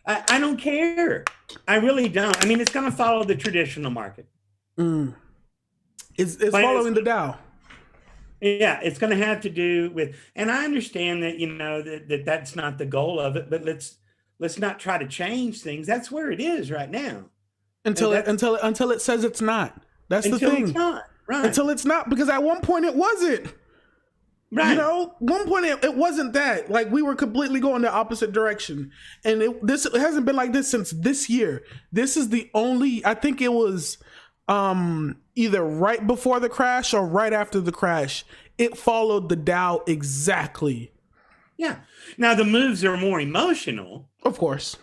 I don't care. I really don't. I mean, it's going to follow the traditional market. It's following the Dow. Yeah, it's going to have to do with, and I understand that, you know, that's not the goal of it, but let's not try to change things. That's where it is right now. Until it says it's not. That's the thing. It's not, right. Until it's not, because at one point it wasn't. Right. You know, one point it wasn't that. Like, we were completely going the opposite direction. And it hasn't been like this since this year. This is the only, I think it was either right before the crash or right after the crash. It followed the Dow exactly. Yeah. Now the moves are more emotional. Of course.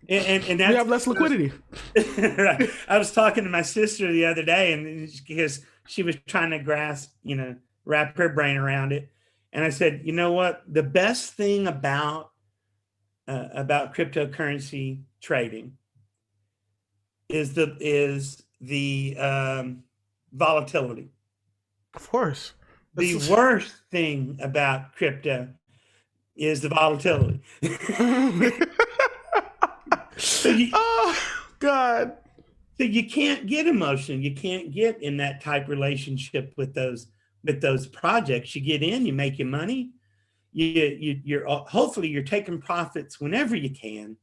And We that's have less liquidity. right. I was talking to my sister the other day, and because she was trying to grasp, wrap her brain around it. And I said, you know what? The best thing about cryptocurrency trading is the volatility. Of course. The worst thing about crypto is the volatility. Oh God. So you can't get emotion. You can't get in that type relationship with those projects. You get in, you make your money. You're hopefully you're taking profits whenever you can.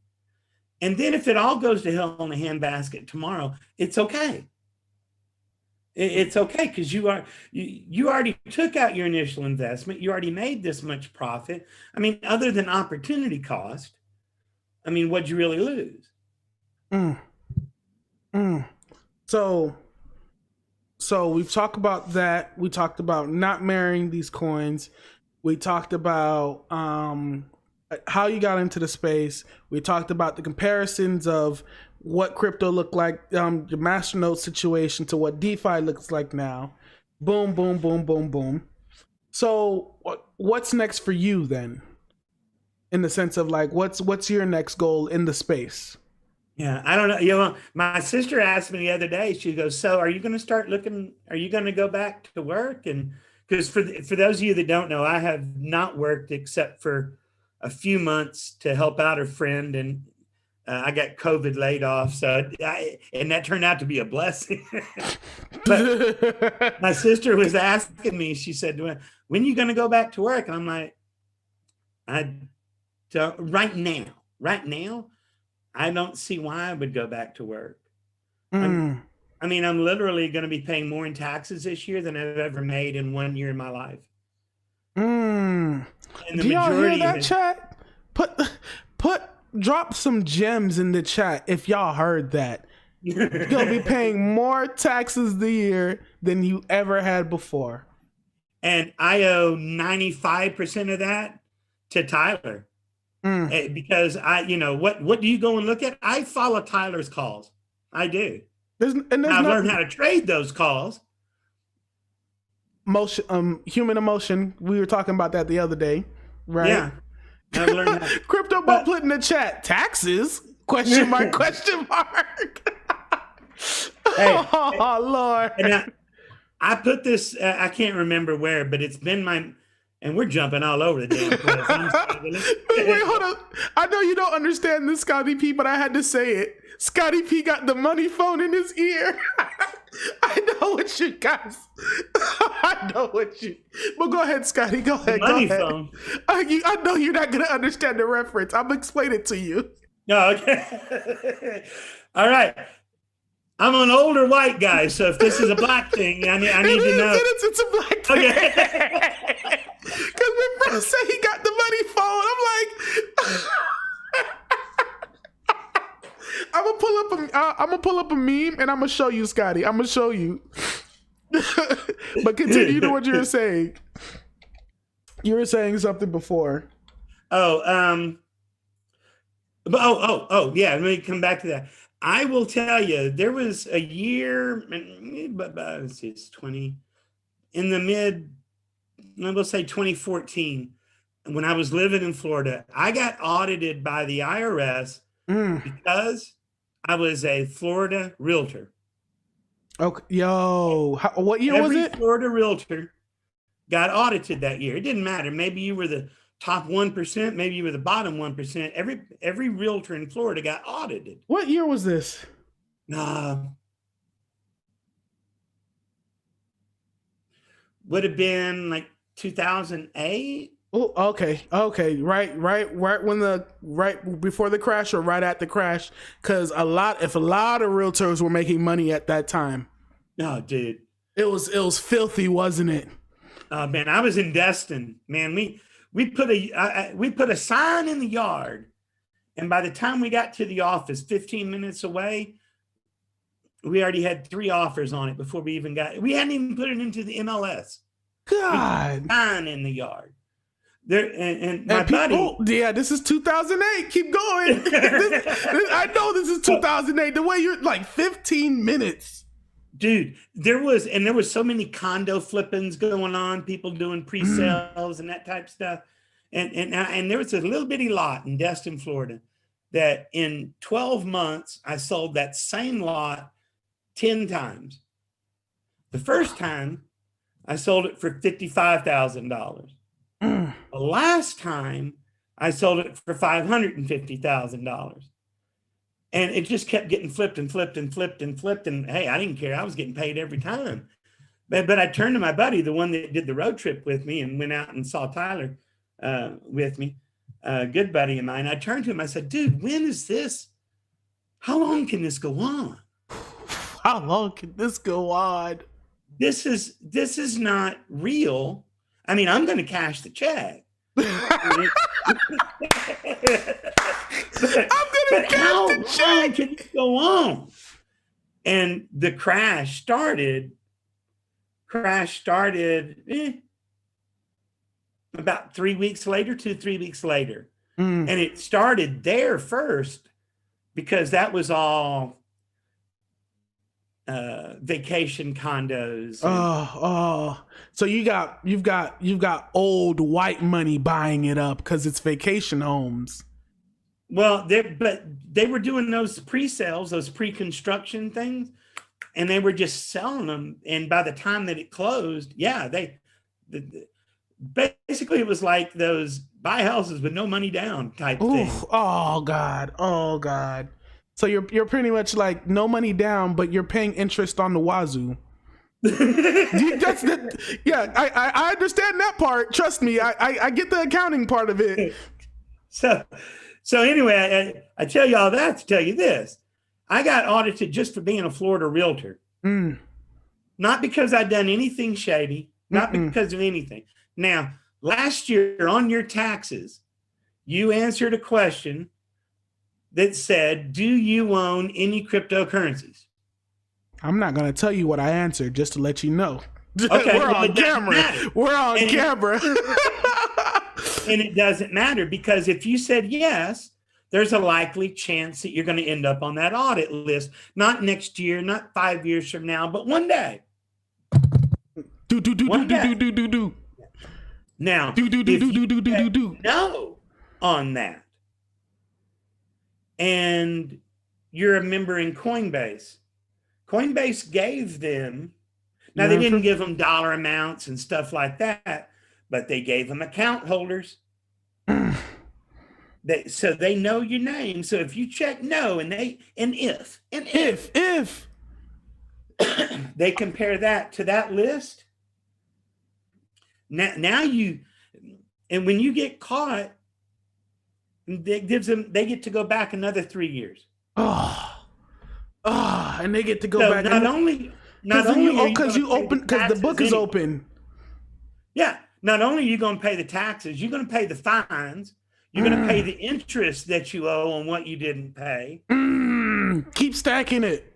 And then if it all goes to hell in a handbasket tomorrow, it's okay. It's okay because you already took out your initial investment. You already made this much profit. I mean, other than opportunity cost, I mean, what'd you really lose? So we've talked about that. We talked about not marrying these coins. We talked about how you got into the space. We talked about the comparisons of what crypto looked like, the Masternode situation to what DeFi looks like now. Boom, boom, boom, boom, boom. So what's next for you then? In the sense of like, what's your next goal in the space? Yeah, I don't know. My sister asked me the other day, she goes, so are you going to start looking, are you going to go back to work? And because for those of you that don't know, I have not worked except for a few months to help out a friend. And I got COVID laid off. And that turned out to be a blessing. But my sister was asking me, she said, when are you going to go back to work? And I'm like, right now, I don't see why I would go back to work. I'm literally going to be paying more in taxes this year than I've ever made in 1 year in my life. And the do y'all hear that, chat? Drop some gems in the chat if y'all heard that. You're going to be paying more taxes this year than you ever had before. And I owe 95% of that to Tyler. Because what do you go and look at? I follow Tyler's calls. I do. I learned how to trade those calls. Human emotion. We were talking about that the other day, right? Yeah. I've learned how. Crypto Ball put in the chat, taxes? Question mark, question mark. Hey, oh, Lord. And I put this, I can't remember where, but it's been and we're jumping all over the damn place. Wait, hold on. I know you don't understand this, Scotty P, but I had to say it. Scotty P got the money phone in his ear. I know what you guys. I know what you. But go ahead, Scotty. Go ahead. Money phone. I know you're not gonna understand the reference. I'm gonna explain it to you. No, okay. All right. I'm an older white guy, so if this is a black thing, I need to know. It's a black thing. Okay. Because when bro said he got the money phone, I'm like, I'm gonna pull up a meme and I'm gonna show you, Scotty. I'm gonna show you. But continue to what you were saying. You were saying something before. Yeah. Let me come back to that. I will tell you, there was a year, but it's 20 in the mid. I will say 2014, when I was living in Florida, I got audited by the IRS because I was a Florida realtor. Okay, yo, what year was it? Every Florida realtor got audited that year. It didn't matter. Maybe you were the top 1%, maybe you were the bottom 1%. Every realtor in Florida got audited. What year was this? Would have been like 2008. Oh, okay. Right before the crash or right at the crash, because a lot of realtors were making money at that time. No, dude, it was filthy, wasn't it? Man, I was in Destin. Man, we put a sign in the yard, and by the time we got to the office, 15 minutes away, we already had 3 offers on it before we hadn't even put it into the MLS. God, sign in the yard. There and my people, buddy. yeah, this is 2008. Keep going. I know this is 2008. The way you're like 15 minutes. Dude, there was so many condo flippings going on, people doing pre-sales and that type of stuff. And there was a little bitty lot in Destin, Florida, that in 12 months, I sold that same lot 10 times. The first time I sold it for $55,000. The last time I sold it for $550,000. And it just kept getting flipped and flipped and flipped and flipped. And hey, I didn't care. I was getting paid every time. But I turned to my buddy, the one that did the road trip with me and went out and saw Tyler with me, a good buddy of mine. I turned to him. I said, dude, when is this? How long can this go on? How long can this go on? This is not real. I mean, I'm going to cash the check. I'm gonna how long can it go on? And the crash started about 3 weeks later, 2-3 weeks later. And it started there first because that was all vacation condos. So you've got old white money buying it up because it's vacation homes. Well, they were doing those pre-sales, those pre-construction things, and they were just selling them. And by the time that it closed, yeah, basically it was like those buy houses with no money down type thing. Oh God. So you're pretty much like no money down, but you're paying interest on the wazoo. Yeah, I understand that part. Trust me, I get the accounting part of it. So anyway, I tell you all that to tell you this. I got audited just for being a Florida realtor. Not because I'd done anything shady, not because of anything. Now, last year on your taxes, you answered a question that said, do you own any cryptocurrencies? I'm not going to tell you what I answered, just to let you know. Okay, We're on camera. We're on camera. And it doesn't matter because if you said yes, there's a likely chance that you're going to end up on that audit list. Not next year, not 5 years from now, but one day. Now, no on that, and you're a member in Coinbase. Coinbase gave them, now they didn't give them dollar amounts and stuff like that, but they gave them account holders. So they know your name. So if you check no and if they compare that to that list, now you, and when you get caught, they get to go back another 3 years. And they get to go back. Not only because the book is open. Yeah. Not only are you going to pay the taxes, you're going to pay the fines. You're going to pay the interest that you owe on what you didn't pay. Keep stacking it.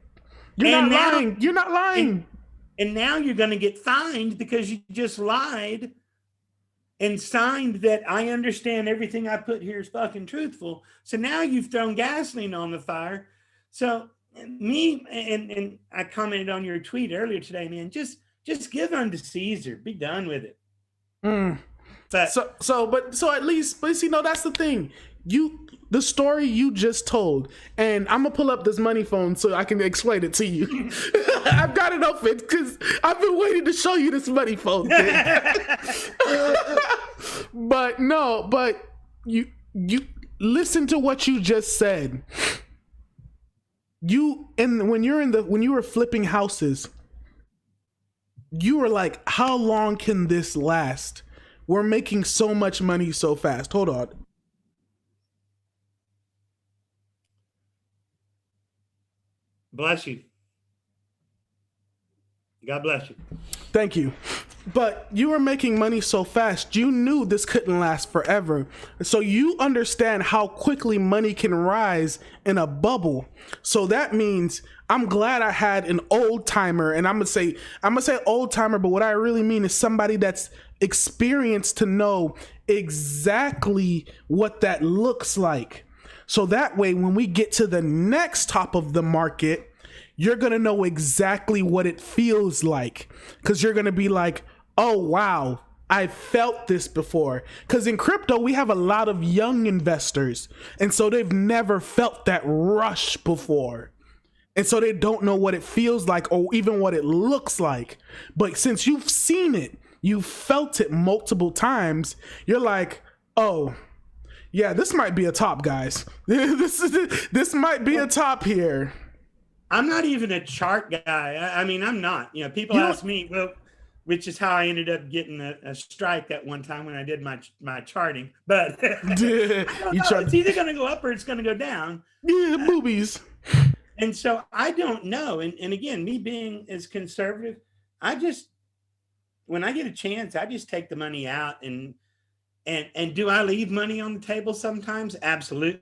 You're not lying. And now you're going to get fined because you just lied and signed that I understand everything I put here is fucking truthful. So now you've thrown gasoline on the fire. So me, and I commented on your tweet earlier today, man, just give unto Caesar. Be done with it. But at least that's the thing. The story you just told, and I'm gonna pull up this money phone so I can explain it to you. I've got it open because I've been waiting to show you this money phone thing. but you listen to what you just said. When you were flipping houses, you were like, how long can this last? We're making so much money so fast. Hold on. Bless you. God bless you. Thank you. But you were making money so fast, you knew this couldn't last forever. So you understand how quickly money can rise in a bubble. So that means I'm glad I had an old timer, and I'm gonna say old timer, but what I really mean is somebody that's experienced to know exactly what that looks like. So that way, when we get to the next top of the market, you're going to know exactly what it feels like, because you're going to be like, oh, wow, I felt this before. Because in crypto, we have a lot of young investors. And so they've never felt that rush before. And so they don't know what it feels like or even what it looks like. But since you've seen it, you felt it multiple times, you're like, oh, yeah, this might be a top, guys. This might be a top here. I'm not even a chart guy. I mean, I'm not. You know, people ask me, well, which is how I ended up getting a strike at one time when I did my charting. But it's either going to go up or it's going to go down. Yeah, boobies. And so I don't know. And again, me being as conservative, when I get a chance, I just take the money out. And do I leave money on the table sometimes? Absolutely.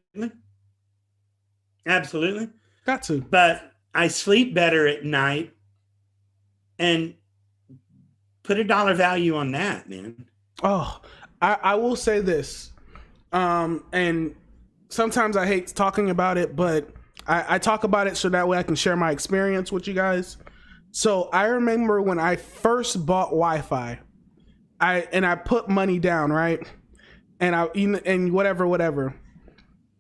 Absolutely. Got to. But I sleep better at night, and put a dollar value on that, man. Oh, I will say this. And sometimes I hate talking about it, but I talk about it so that way I can share my experience with you guys. So I remember when I first bought Wi-Fi, I put money down, right? And whatever.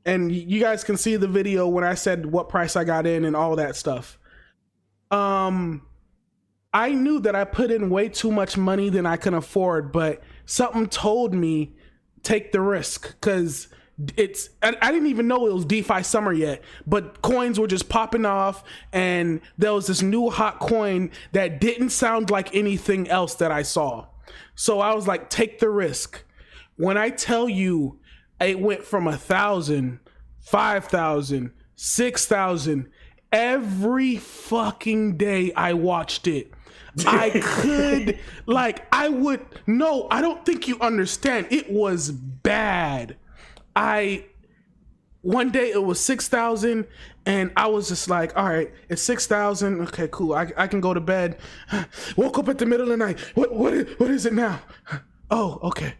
And you guys can see the video when I said what price I got in and all that stuff. I knew that I put in way too much money than I can afford, but something told me take the risk, because I didn't even know it was DeFi summer yet, but coins were just popping off, and there was this new hot coin that didn't sound like anything else that I saw. So I was like, take the risk. When I tell you it went from 1,000, 5,000, 6,000, every fucking day I watched it. I don't think you understand. It was bad. One day it was 6,000 and I was just like, all right, it's 6,000. Okay, cool. I can go to bed. Woke up at the middle of the night. What is it now? Oh, okay.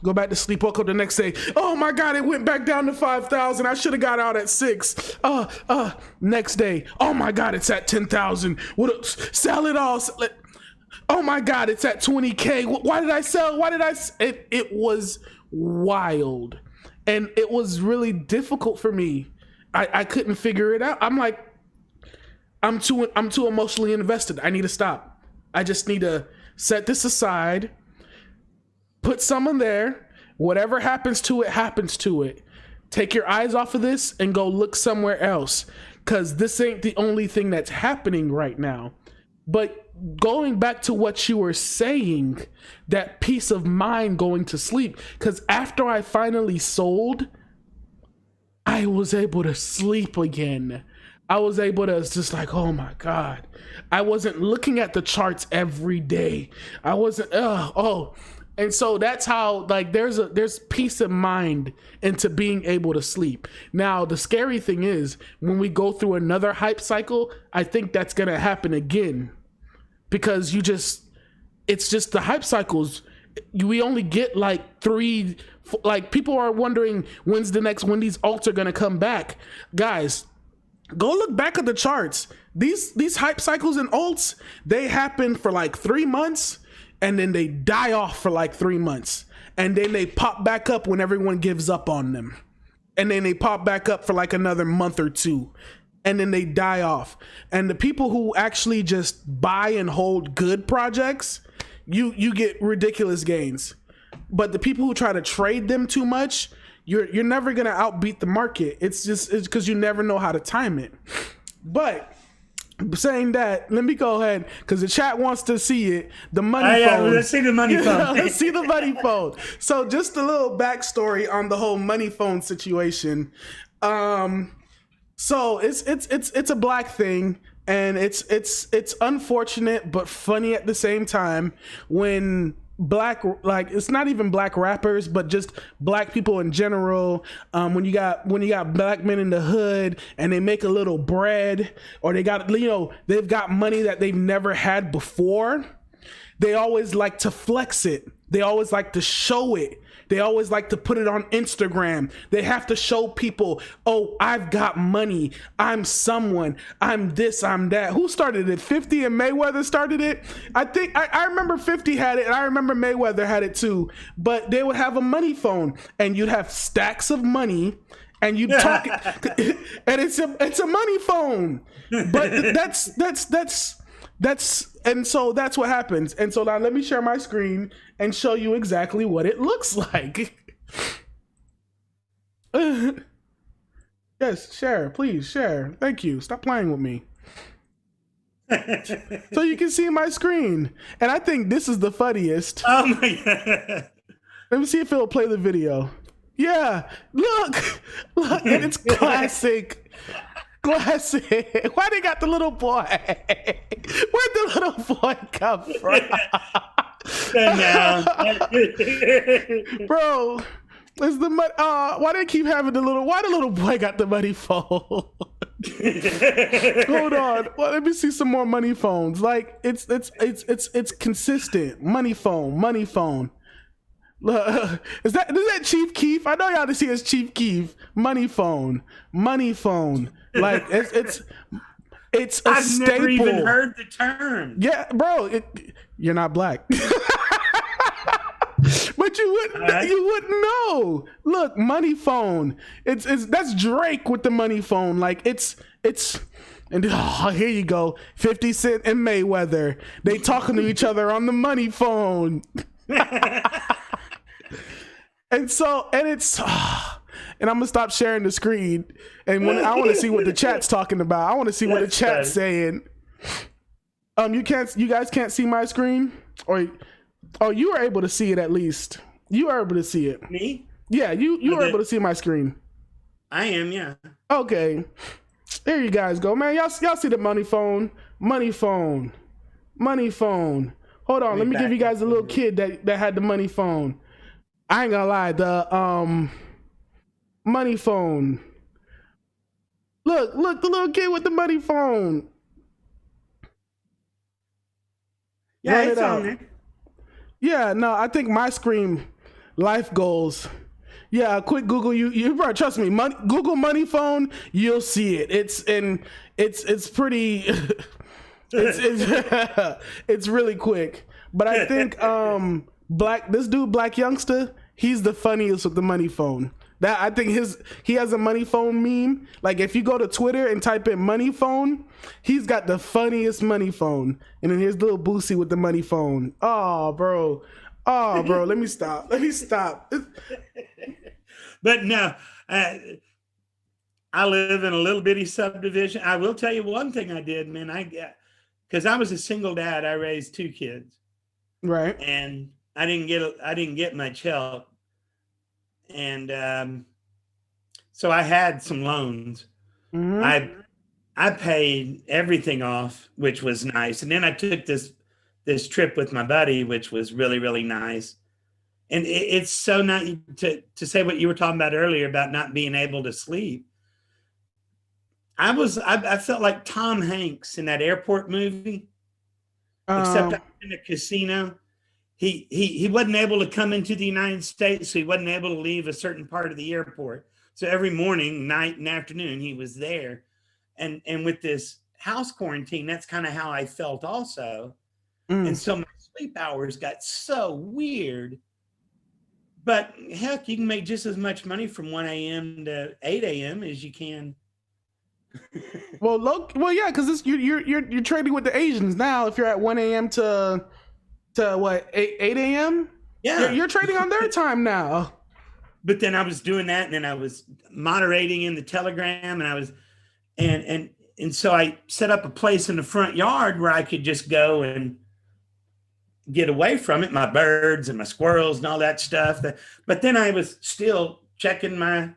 Go back to sleep. Woke up the next day. Oh my God, it went back down to 5,000. I should have got out at 6. Next day. Oh my God, it's at 10,000. Sell it all. Oh my God, it's at 20K. Why did I sell? It was wild. And it was really difficult for me. I couldn't figure it out. I'm like, I'm too emotionally invested. I need to stop. I just need to set this aside. Put someone there. Whatever happens to it, happens to it. Take your eyes off of this and go look somewhere else, because this ain't the only thing that's happening right now. But going back to what you were saying, that peace of mind going to sleep, because after I finally sold, I was able to sleep again. I was able to just like, oh my God. I wasn't looking at the charts every day. I wasn't, And so that's how, like, there's peace of mind into being able to sleep. Now, the scary thing is when we go through another hype cycle, I think that's going to happen again, because it's just the hype cycles. We only get like 3, like people are wondering when these alts are going to come back. Guys, go look back at the charts. These hype cycles and alts, they happen for like 3 months. And then they die off for like 3 months. And then they pop back up when everyone gives up on them. And then they pop back up for like another month or 2. And then they die off. And the people who actually just buy and hold good projects, you get ridiculous gains. But the people who try to trade them too much, you're never gonna outbeat the market. It's because you never know how to time it. But saying that, let me go ahead, because the chat wants to see it. The money phone. Let's see the money phone. Let's see the money phone. So just a little backstory on the whole money phone situation. So it's a black thing, and it's unfortunate but funny at the same time when black, like, it's not even black rappers but just black people in general, when you got black men in the hood and they make a little bread, or they got, you know, they've got money that they've never had before, they always like to flex it, they always like to show it, they always like to put it on Instagram. They have to show people, oh, I've got money, I'm someone, I'm this, I'm that. Who started it? 50 and Mayweather started it. I think I remember 50 had it, and I remember Mayweather had it too. But they would have a money phone, and you'd have stacks of money, and you talk, and it's a money phone. But that's and so that's what happens. And so now let me share my screen and show you exactly what it looks like. Yes, share, please share. Thank you. Stop playing with me. So you can see my screen. And I think this is the funniest. Oh my God. Let me see if it'll play the video. Yeah, look, and it's classic. Classic. Why they got the little boy? Where'd the little boy come from? Bro, is the money? Why they keep having why the little boy got the money phone? Hold on. Well, let me see some more money phones. Like it's consistent. Money phone. Is that Chief Keef? I know y'all to see as Chief Keef. Money phone. Like it's a I've staple. never even heard the term. Yeah, bro, you're not black. But you wouldn't know. Look, money phone. That's Drake with the money phone. Like it's and here you go. 50 Cent and Mayweather. They talking to each other on the money phone. And I'm gonna stop sharing the screen, and when I want to see what the chat's talking about. I want to see what the chat's saying. You guys can't see my screen, or you were able to see it at least. You were able to see it. Me? Yeah, you were able to see my screen. I am, yeah. Okay, there you guys go, man. Y'all see the money phone. Hold on, let me give you guys a little kid that had the money phone. I ain't gonna lie, the money phone. Look, the little kid with the money phone. Yeah, it's on there. Yeah, no, I think my screen life goals. Yeah, quick Google, you bro, trust me, Google money phone, you'll see it. It's pretty it's really quick. But I think this dude, Black Youngster, he's the funniest with the money phone. That I think he has a money phone meme. Like if you go to Twitter and type in money phone, he's got the funniest money phone. And then here's little Boosie with the money phone. Oh bro, let me stop. But no, I live in a little bitty subdivision. I will tell you one thing I did, man. Because I was a single dad. I raised 2 kids. Right. And I didn't get much help. And so I had some loans. Mm-hmm. I paid everything off, which was nice. And then I took this trip with my buddy, which was really, really nice. And it's so nice to say what you were talking about earlier about not being able to sleep. I felt like Tom Hanks in that airport movie, except I was in a casino. He wasn't able to come into the United States, so he wasn't able to leave a certain part of the airport. So every morning, night, and afternoon, he was there. And with this house quarantine, that's kind of how I felt also. And so my sleep hours got so weird. But heck, you can make just as much money from 1 a.m. to 8 a.m. as you can. Well, yeah, because you're trading with the Asians now. If you're at 1 a.m. to what 8 a.m. Yeah, you're trading on their time now. But then I was doing that, and then I was moderating in the Telegram, and I was, and so I set up a place in the front yard where I could just go and get away from it, my birds and my squirrels and all that stuff. But then I was still checking my,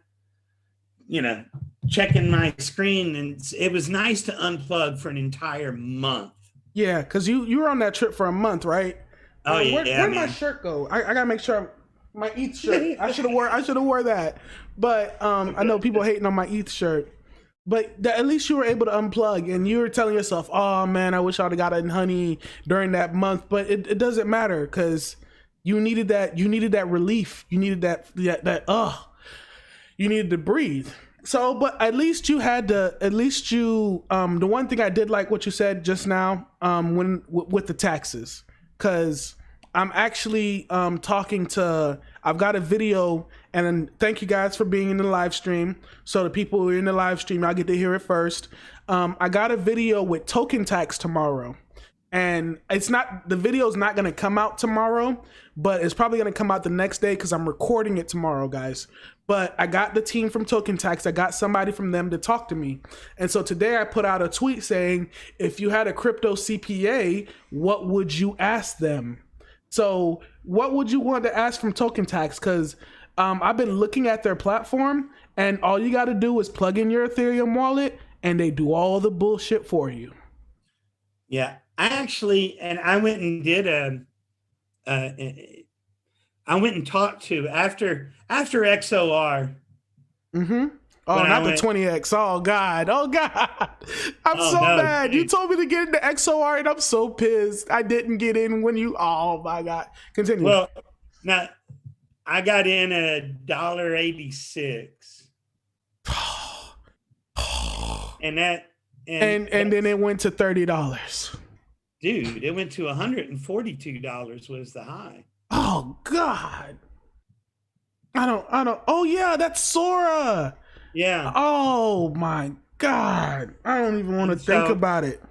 checking my screen, and it was nice to unplug for an entire month. Yeah, because you were on that trip for a month, right? Oh yeah, Where'd my shirt go? I gotta make sure my ETH shirt. I should have wore that. But I know people hating on my ETH shirt. But at least you were able to unplug, and you were telling yourself, "Oh man, I wish I'd have got in honey during that month." But it doesn't matter because you needed that. You needed that relief. You needed that. You needed to breathe. So, but at least you had to. At least you. The one thing I did like what you said just now. With the taxes, because I'm actually talking to. I've got a video, and thank you guys for being in the live stream. So the people who are in the live stream, I get to hear it first. I got a video with token tax tomorrow, and the video's not going to come out tomorrow, but it's probably going to come out the next day because I'm recording it tomorrow, guys. But I got the team from Token Tax. I got somebody from them to talk to me. And so today I put out a tweet saying, if you had a crypto CPA, what would you ask them? So what would you want to ask from Token Tax? Because I've been looking at their platform, and all you got to do is plug in your Ethereum wallet, and they do all the bullshit for you. Yeah, I went and did I went and talked to after XOR. Mm-hmm. Oh, not the 20X. Oh God. I'm so mad. Dude. You told me to get into XOR, and I'm so pissed. I didn't get in when you. Oh my God. Continue. Well, now I got in at $1.86, and then it went to $30. Dude, it went to $142 was the high. Oh God. I don't. Oh yeah, that's Sora. Yeah. Oh my God. I don't even want to think about it.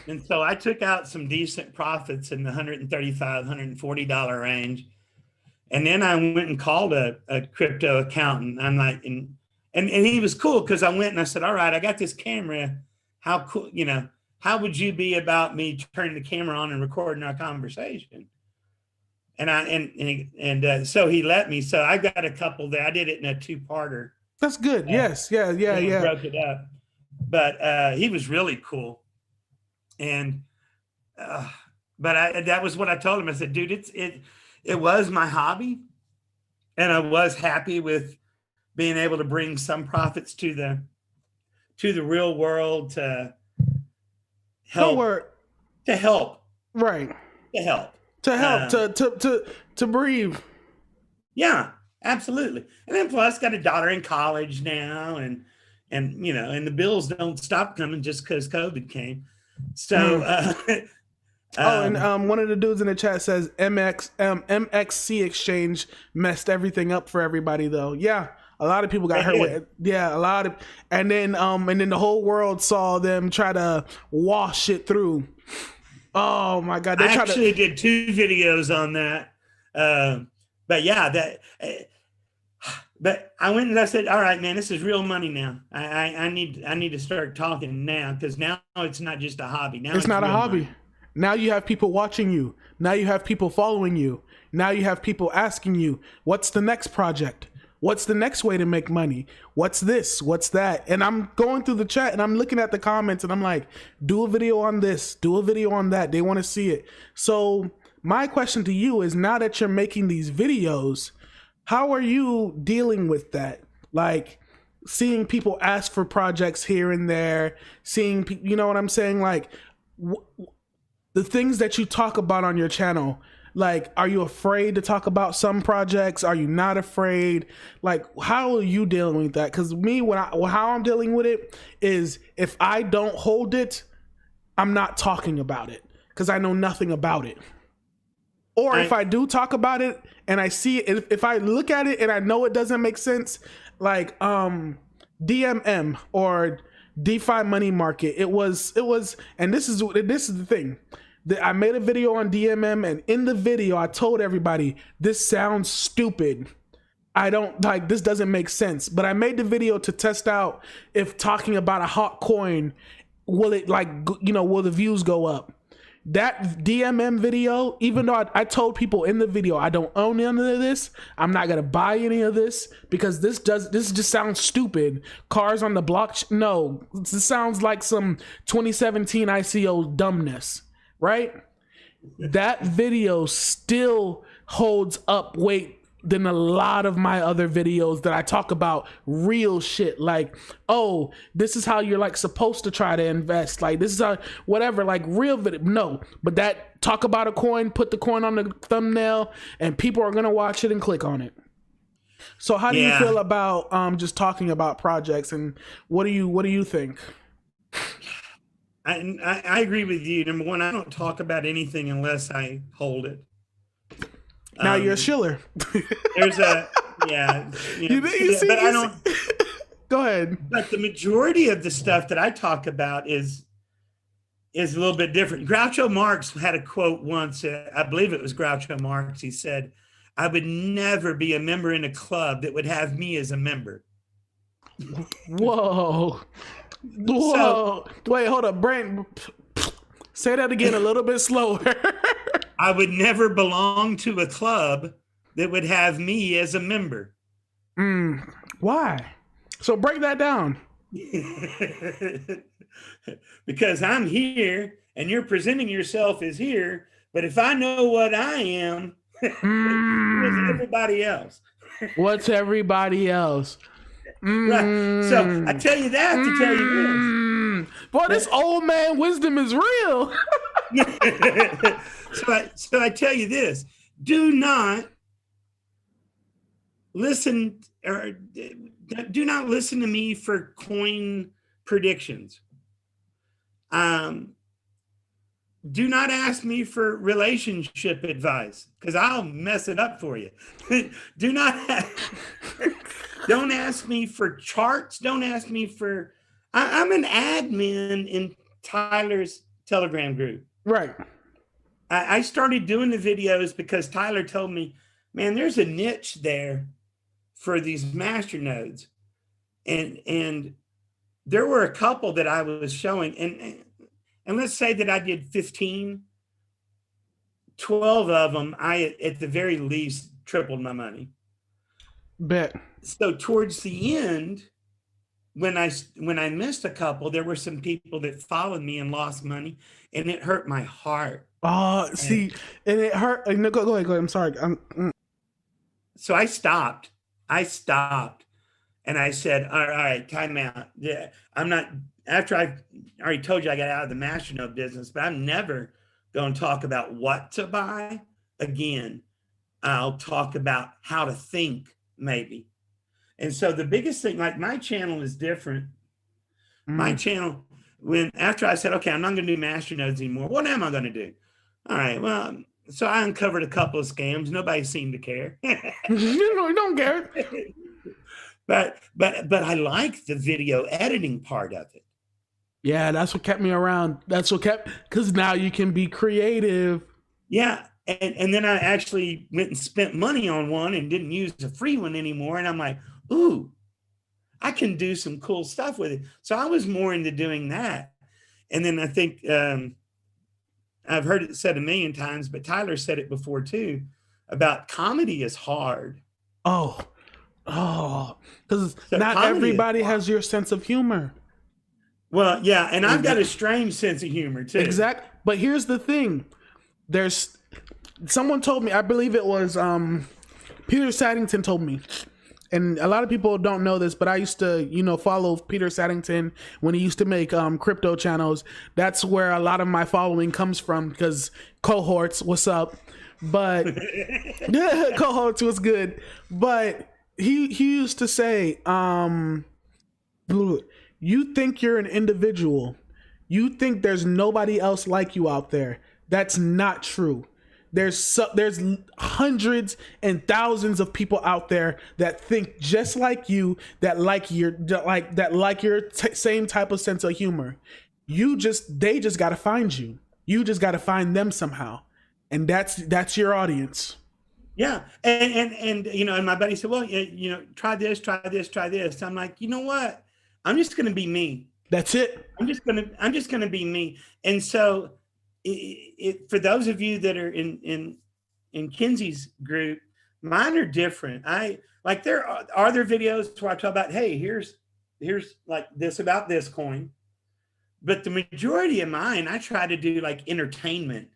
And so I took out some decent profits in the $135, $140 range. And then I went and called a crypto accountant. I'm like, and he was cool because I went and I said, all right, I got this camera. How cool, how would you be about me turning the camera on and recording our conversation? And so he let me. So I got a couple there. I did it in a two-parter. That's good. Yes. Yeah. Broke it up. But he was really cool. And that was what I told him. I said, dude, it was my hobby, and I was happy with being able to bring some profits to the real world to help. Right. To breathe. Yeah, absolutely. And then plus got a daughter in college now, and the bills don't stop coming just because COVID came. So one of the dudes in the chat says MXC exchange messed everything up for everybody though. Yeah. A lot of people got hurt with it. Yeah, a lot of, and then the whole world saw them try to wash it through. Oh my God! I actually did 2 videos on that, but yeah, but I went and I said, "All right, man, this is real money now. I need to start talking now because now it's not just a hobby. Now it's not a hobby. Money. Now you have people watching you. Now you have people following you. Now you have people asking you, "What's the next project? What's the next way to make money? What's this? What's that?" And I'm going through the chat and I'm looking at the comments and I'm like, do a video on this, do a video on that. They want to see it. So my question to you is, now that you're making these videos, how are you dealing with that? Like seeing people ask for projects here and there, seeing, you know what I'm saying? Like the things that you talk about on your channel, like, are you afraid to talk about some projects? Are you not afraid? Like, how are you dealing with that? Because me, how I'm dealing with it is, if I don't hold it, I'm not talking about it because I know nothing about it. Or if I do talk about it and I see it, if I look at it and I know it doesn't make sense, like DMM or DeFi money market, it was, and this is the thing. I made a video on DMM, and in the video I told everybody, this sounds stupid. I don't like, this doesn't make sense. But I made the video to test out if talking about a hot coin, will it will the views go up? that DMM video, even though I told people in the video I don't own any of this, I'm not gonna buy any of this because this just sounds stupid. Cars on the block, no, this sounds like some 2017 ICO dumbness, right? That video still holds up weight than a lot of my other videos that I talk about real shit, like, oh, this is how you're like supposed to try to invest, like this is how whatever, like real video. No, but that talk about a coin, put the coin on the thumbnail, and people are gonna watch it and click on it. So how do you feel about just talking about projects, and what do you think? I agree with you. Number one, I don't talk about anything unless I hold it. Now you're a shiller. There's a you see, but I don't. Go ahead. But the majority of the stuff that I talk about is a little bit different. Groucho Marx had a quote once. I believe it was Groucho Marx. He said, "I would never be a member in a club that would have me as a member." Whoa. Whoa. Wait, hold up, Brent. Say that again a little bit slower. I would never belong to a club that would have me as a member. Why? So break that down. Because I'm here and you're presenting yourself as here, but if I know what I am, who's everybody else? What's everybody else? Right. So I tell you that to tell you this. Boy, this old man wisdom is real. So I tell you this: do not listen, or do not listen to me for coin predictions. Do not ask me for relationship advice because I'll mess it up for you. Don't ask me for charts. Don't ask me for. I'm an admin in Tyler's Telegram group. Right. I started doing the videos because Tyler told me, man, there's a niche there for these masternodes. And there were a couple that I was showing. And let's say that I did 15, 12 of them, I at the very least tripled my money. Bet. So towards the end, when I missed a couple, there were some people that followed me and lost money, and it hurt my heart. See, and it hurt. No, go ahead. I'm sorry. So I stopped, and I said, all right, time out. Yeah, I'm not. After I already told you I got out of the Masternode business, but I'm never going to talk about what to buy again. I'll talk about how to think, maybe. And so the biggest thing, like my channel is different. My channel, after I said, okay, I'm not going to do Masternodes anymore. What am I going to do? All right, well, so I uncovered a couple of scams. Nobody seemed to care. You don't care. But I like the video editing part of it. Yeah, that's what kept me around. Because now you can be creative. Yeah. And then I actually went and spent money on one and didn't use a free one anymore. And I'm like, ooh, I can do some cool stuff with it. So I was more into doing that. And then I think I've heard it said a million times, but Tyler said it before too, about comedy is hard. Because not everybody has your sense of humor. Well, yeah, and I've got a strange sense of humor too. Exactly. But here's the thing. Someone told me, I believe it was Peter Saddington told me, and a lot of people don't know this, but I used to, follow Peter Saddington when he used to make crypto channels. That's where a lot of my following comes from, because cohorts, what's up? But cohorts was good. But he used to say, you think you're an individual. You think there's nobody else like you out there. That's not true. There's hundreds and thousands of people out there that think just like you, that like your same type of sense of humor. They just got to find you. You just got to find them somehow, and that's your audience. Yeah, and and my buddy said, well, try this, try this, try this. I'm like, you know what? I'm just going to be me. That's it. I'm just going to be me. And so for those of you that are in Kinsey's group, mine are different. I like there are there videos where I talk about, hey, here's like this about this coin, but the majority of mine I try to do like entertainment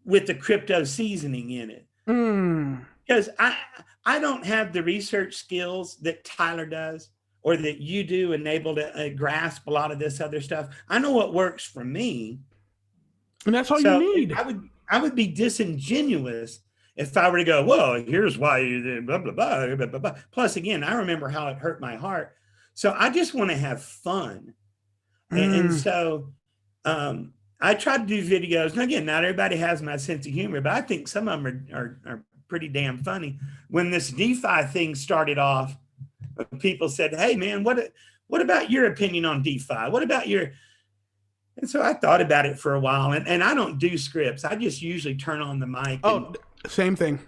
with the crypto seasoning in it. Because I don't have the research skills that Tyler does or that you do and able to grasp a lot of this other stuff. I know what works for me. And that's all you need. I would be disingenuous if I were to go, well, here's why you did blah, blah, blah, blah, blah, blah. Plus, again, I remember how it hurt my heart. So I just want to have fun. And so I try to do videos. And again, not everybody has my sense of humor, but I think some of them are pretty damn funny. When this DeFi thing started off, people said, hey, man, what about your opinion on DeFi? What about your... And so I thought about it for a while, and I don't do scripts. I just usually turn on the mic. Same thing.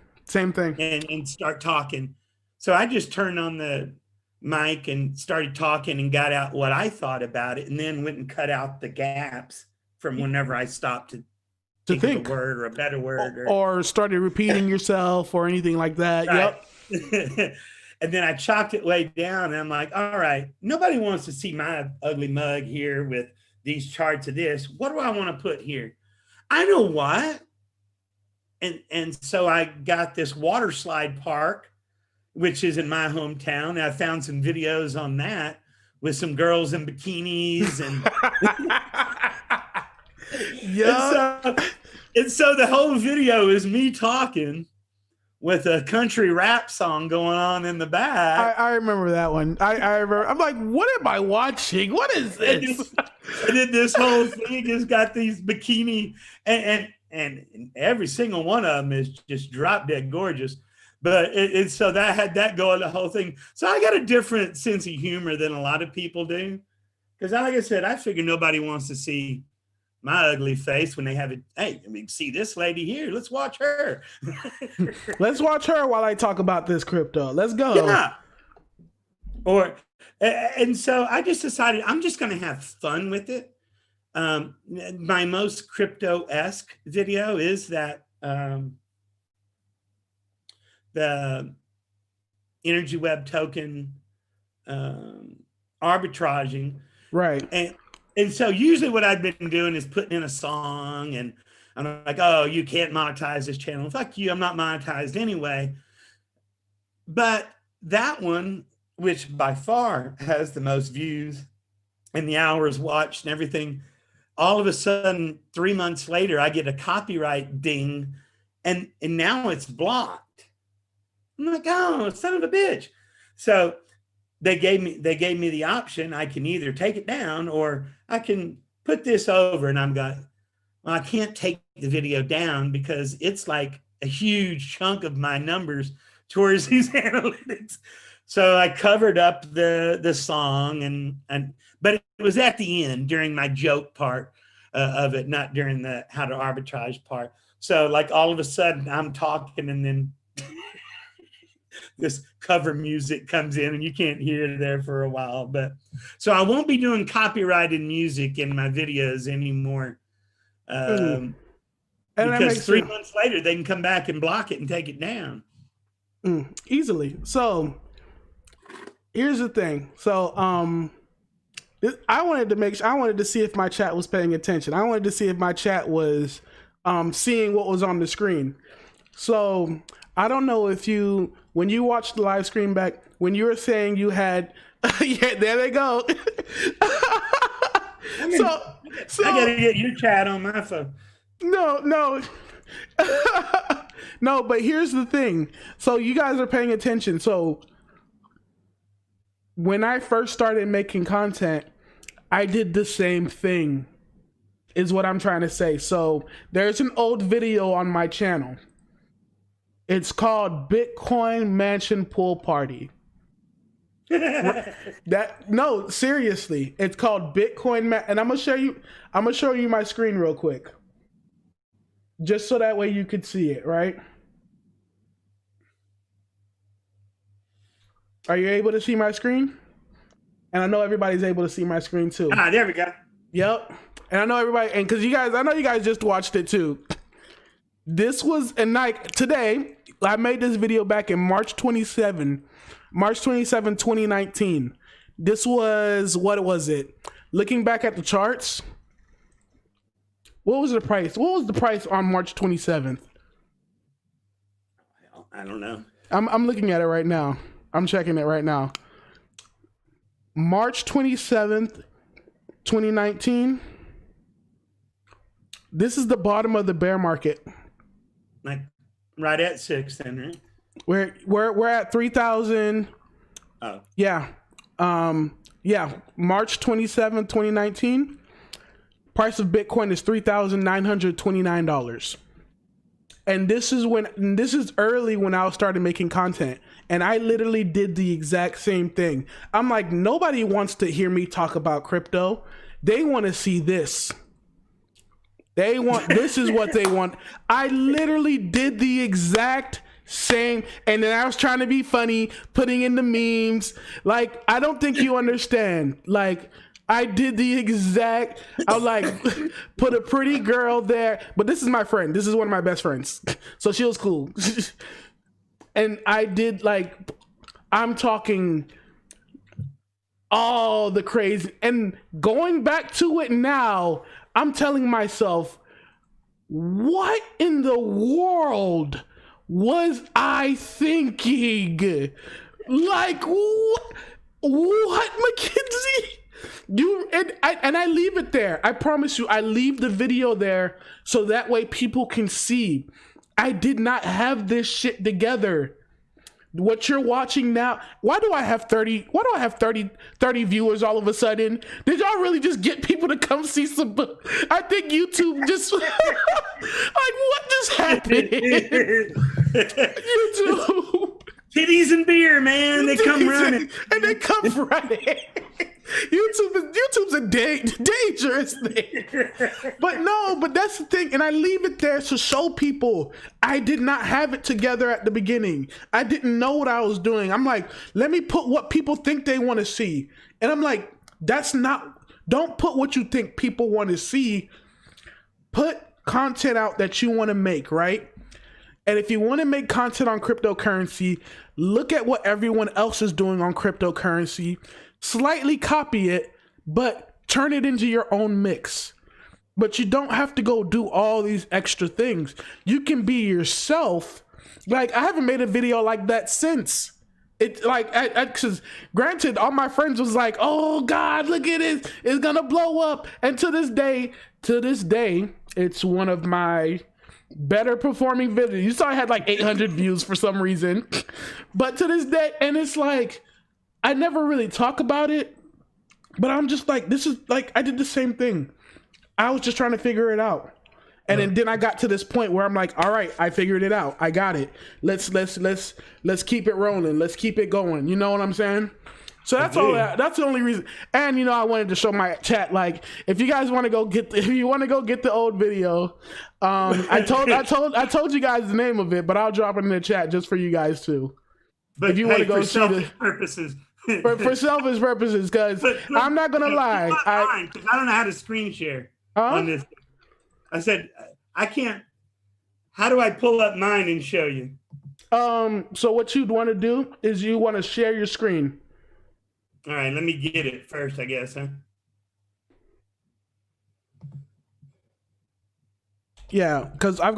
And start talking. So I just turned on the mic and started talking and got out what I thought about it, and then went and cut out the gaps from whenever I stopped to think of a word or a better word. Or started repeating yourself or anything like that. Right. Yep. And then I chopped it way down, and I'm like, all right, nobody wants to see my ugly mug here with these charts of this. What do I want to put here? I know what. And so I got this water slide park, which is in my hometown. And I found some videos on that with some girls in bikinis and yeah. And so the whole video is me talking with a country rap song going on in the back. I remember that one. I remember. I'm like, what am I watching? What is this? And then this whole thing has got these bikini, and every single one of them is just drop dead gorgeous. But so that had that going, the whole thing. So I got a different sense of humor than a lot of people do. Because like I said, I figure nobody wants to see my ugly face when they have it. Hey, I mean, see this lady here. Let's watch her. Let's watch her while I talk about this crypto. Let's go. Yeah. And so I just decided I'm just going to have fun with it. My most crypto-esque video is that the energy web token arbitraging. Right. And so usually what I've been doing is putting in a song, and I'm like, oh, you can't monetize this channel. Fuck you, I'm not monetized anyway. But that one, which by far has the most views and the hours watched and everything, all of a sudden, 3 months later, I get a copyright ding, and now it's blocked. I'm like, oh, son of a bitch. So they gave me the option. I can either take it down or I can put this over. And I'm going, well, I can't take the video down because it's like a huge chunk of my numbers towards these analytics. So I covered up the song, but it was at the end during my joke part of it, not during the how to arbitrage part. So like all of a sudden I'm talking, and then this cover music comes in, and you can't hear it there for a while. But so I won't be doing copyrighted music in my videos anymore. Because 3 months later they can come back and block it and take it down. Easily. So here's the thing. So I wanted to see if my chat was paying attention. I wanted to see if my chat was seeing what was on the screen. So I don't know if when you watched the live stream back, when you were saying you had, yeah, there they go. So I gotta get your chat on my phone. No, no, but here's the thing. So you guys are paying attention. So when I first started making content, I did the same thing, is what I'm trying to say. So there's an old video on my channel. It's called Bitcoin Mansion Pool Party. No, seriously, it's called Bitcoin and I'm gonna show you my screen real quick, just so that way you could see it. Right? Are you able to see my screen? And I know everybody's able to see my screen too. There we go. Yep. And I know everybody, and because I know you guys just watched it too. This was, and like today, I made this video back in March 27, 2019. This was, what was it? Looking back at the charts, what was the price? What was the price on March 27th? I don't know. I'm looking at it right now. I'm checking it right now. March 27th, 2019. This is the bottom of the bear market. Like right at 6 then, right? We're at 3,000. Oh. Yeah. Yeah. March 27th, 2019. Price of Bitcoin is $3,929. And this is early when I started making content. And I literally did the exact same thing. I'm like, nobody wants to hear me talk about crypto. They want to see this. This is what they want. I literally did the exact same. And then I was trying to be funny, putting in the memes. Like, I don't think you understand. Like, I did the exact, I was like, put a pretty girl there. But this is my friend. This is one of my best friends. So she was cool. And I did, like, I'm talking all the crazy. And going back to it now, I'm telling myself, what in the world was I thinking? Like, what, Mackenzie? I leave it there. I promise you, I leave the video there so that way people can see. I did not have this shit together. What you're watching now, why do I have 30 viewers all of a sudden? Did y'all really just get people to come see some? I think YouTube just like, what just happened? YouTube, titties and beer, man, they come running. And they come running. YouTube's a dangerous thing. But that's the thing. And I leave it there to show people I did not have it together at the beginning. I didn't know what I was doing. I'm like, let me put what people think they want to see. And I'm like, don't put what you think people want to see. Put content out that you want to make, right? And if you want to make content on cryptocurrency, look at what everyone else is doing on cryptocurrency. Slightly copy it, but turn it into your own mix. But you don't have to go do all these extra things. You can be yourself. Like, I haven't made a video like that since. It's like, because granted, all my friends was like, oh God, look at it. It's gonna blow up. And to this day, it's one of my better performing videos. You saw I had like 800 views for some reason. But to this day, and it's like, I never really talk about it, but I'm just like, this is like, I did the same thing. I was just trying to figure it out. And then I got to this point where I'm like, all right, I figured it out. I got it. Let's keep it rolling. Let's keep it going. You know what I'm saying? So that's all that's the only reason. And I wanted to show my chat, like, if you guys want to go get the old video, I told you guys the name of it, but I'll drop it in the chat just for you guys too. But if you want to go for selfish purposes. For selfish purposes, because I'm not gonna lie, I don't know how to screen share on this. I said I can't. How do I pull up mine and show you? So what you'd want to do is you want to share your screen. All right, let me get it first, I guess, huh? Yeah, because I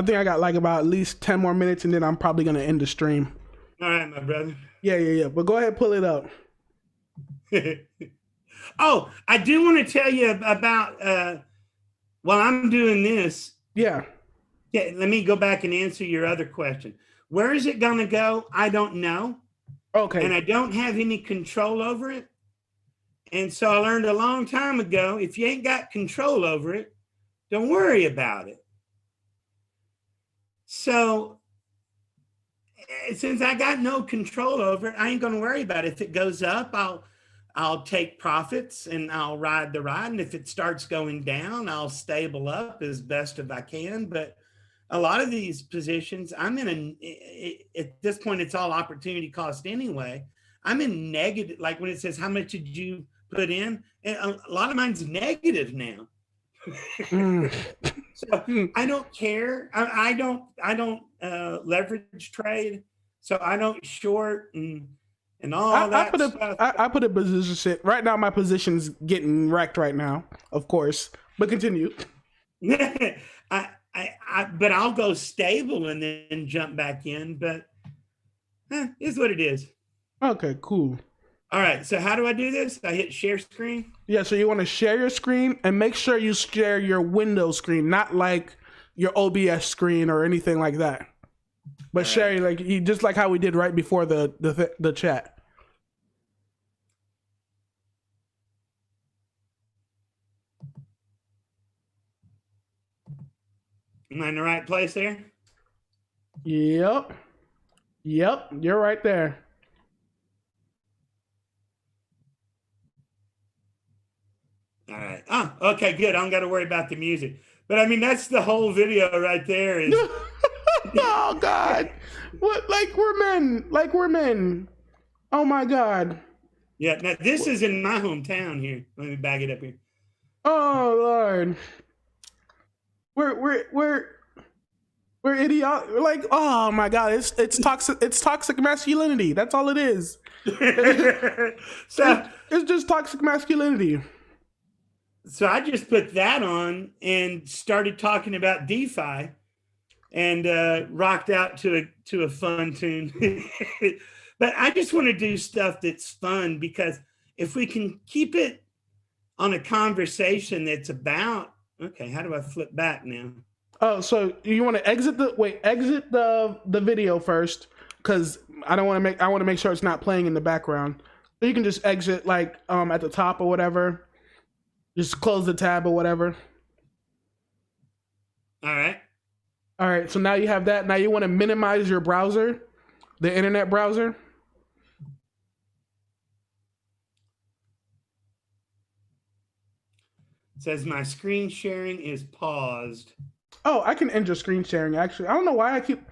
think I got like about at least 10 more minutes, and then I'm probably gonna end the stream. All right, my brother. Yeah. But go ahead, pull it up. Oh, I do want to tell you about while I'm doing this. Yeah. Let me go back and answer your other question. Where is it going to go? I don't know. Okay. And I don't have any control over it. And so I learned a long time ago, if you ain't got control over it, don't worry about it. So since I got no control over it, I ain't going to worry about it. If it goes up, I'll take profits and I'll ride the ride. And if it starts going down, I'll stable up as best as I can. But a lot of these positions, I'm in at this point, it's all opportunity cost anyway. I'm in negative, like when it says, how much did you put in? And a lot of mine's negative now. Mm. So I don't care. I don't leverage trade. So I don't short and all that stuff. I put a position shit. Right now my position's getting wrecked right now, of course. But continue. But I'll go stable and then jump back in. But it's what it is. Okay, cool. All right. So how do I do this? I hit share screen. Yeah, so you want to share your screen and make sure you share your window screen, not like your OBS screen or anything like that. But share like you just like how we did right before the chat. Am I in the right place there? Yep. Yep, you're right there. All right. Oh, okay, good. I don't got to worry about the music. But I mean, that's the whole video right there. Is oh God, what? Like we're men. Oh my God. Yeah. Now this is in my hometown here. Let me back it up here. Oh Lord. We're idiot. Like, oh my God, it's toxic masculinity. That's all it is. So it's just toxic masculinity. So I just put that on and started talking about DeFi, and rocked out to a fun tune. But I just want to do stuff that's fun, because if we can keep it on a conversation that's about, okay, how do I flip back now? Oh, so you want to exit the video first, because I want to make sure it's not playing in the background. So you can just exit like at the top or whatever. Just close the tab or whatever. All right. All right. So now you have that. Now you want to minimize your browser, the internet browser. It says my screen sharing is paused. Oh, I can end your screen sharing. Actually, I don't know why I keep.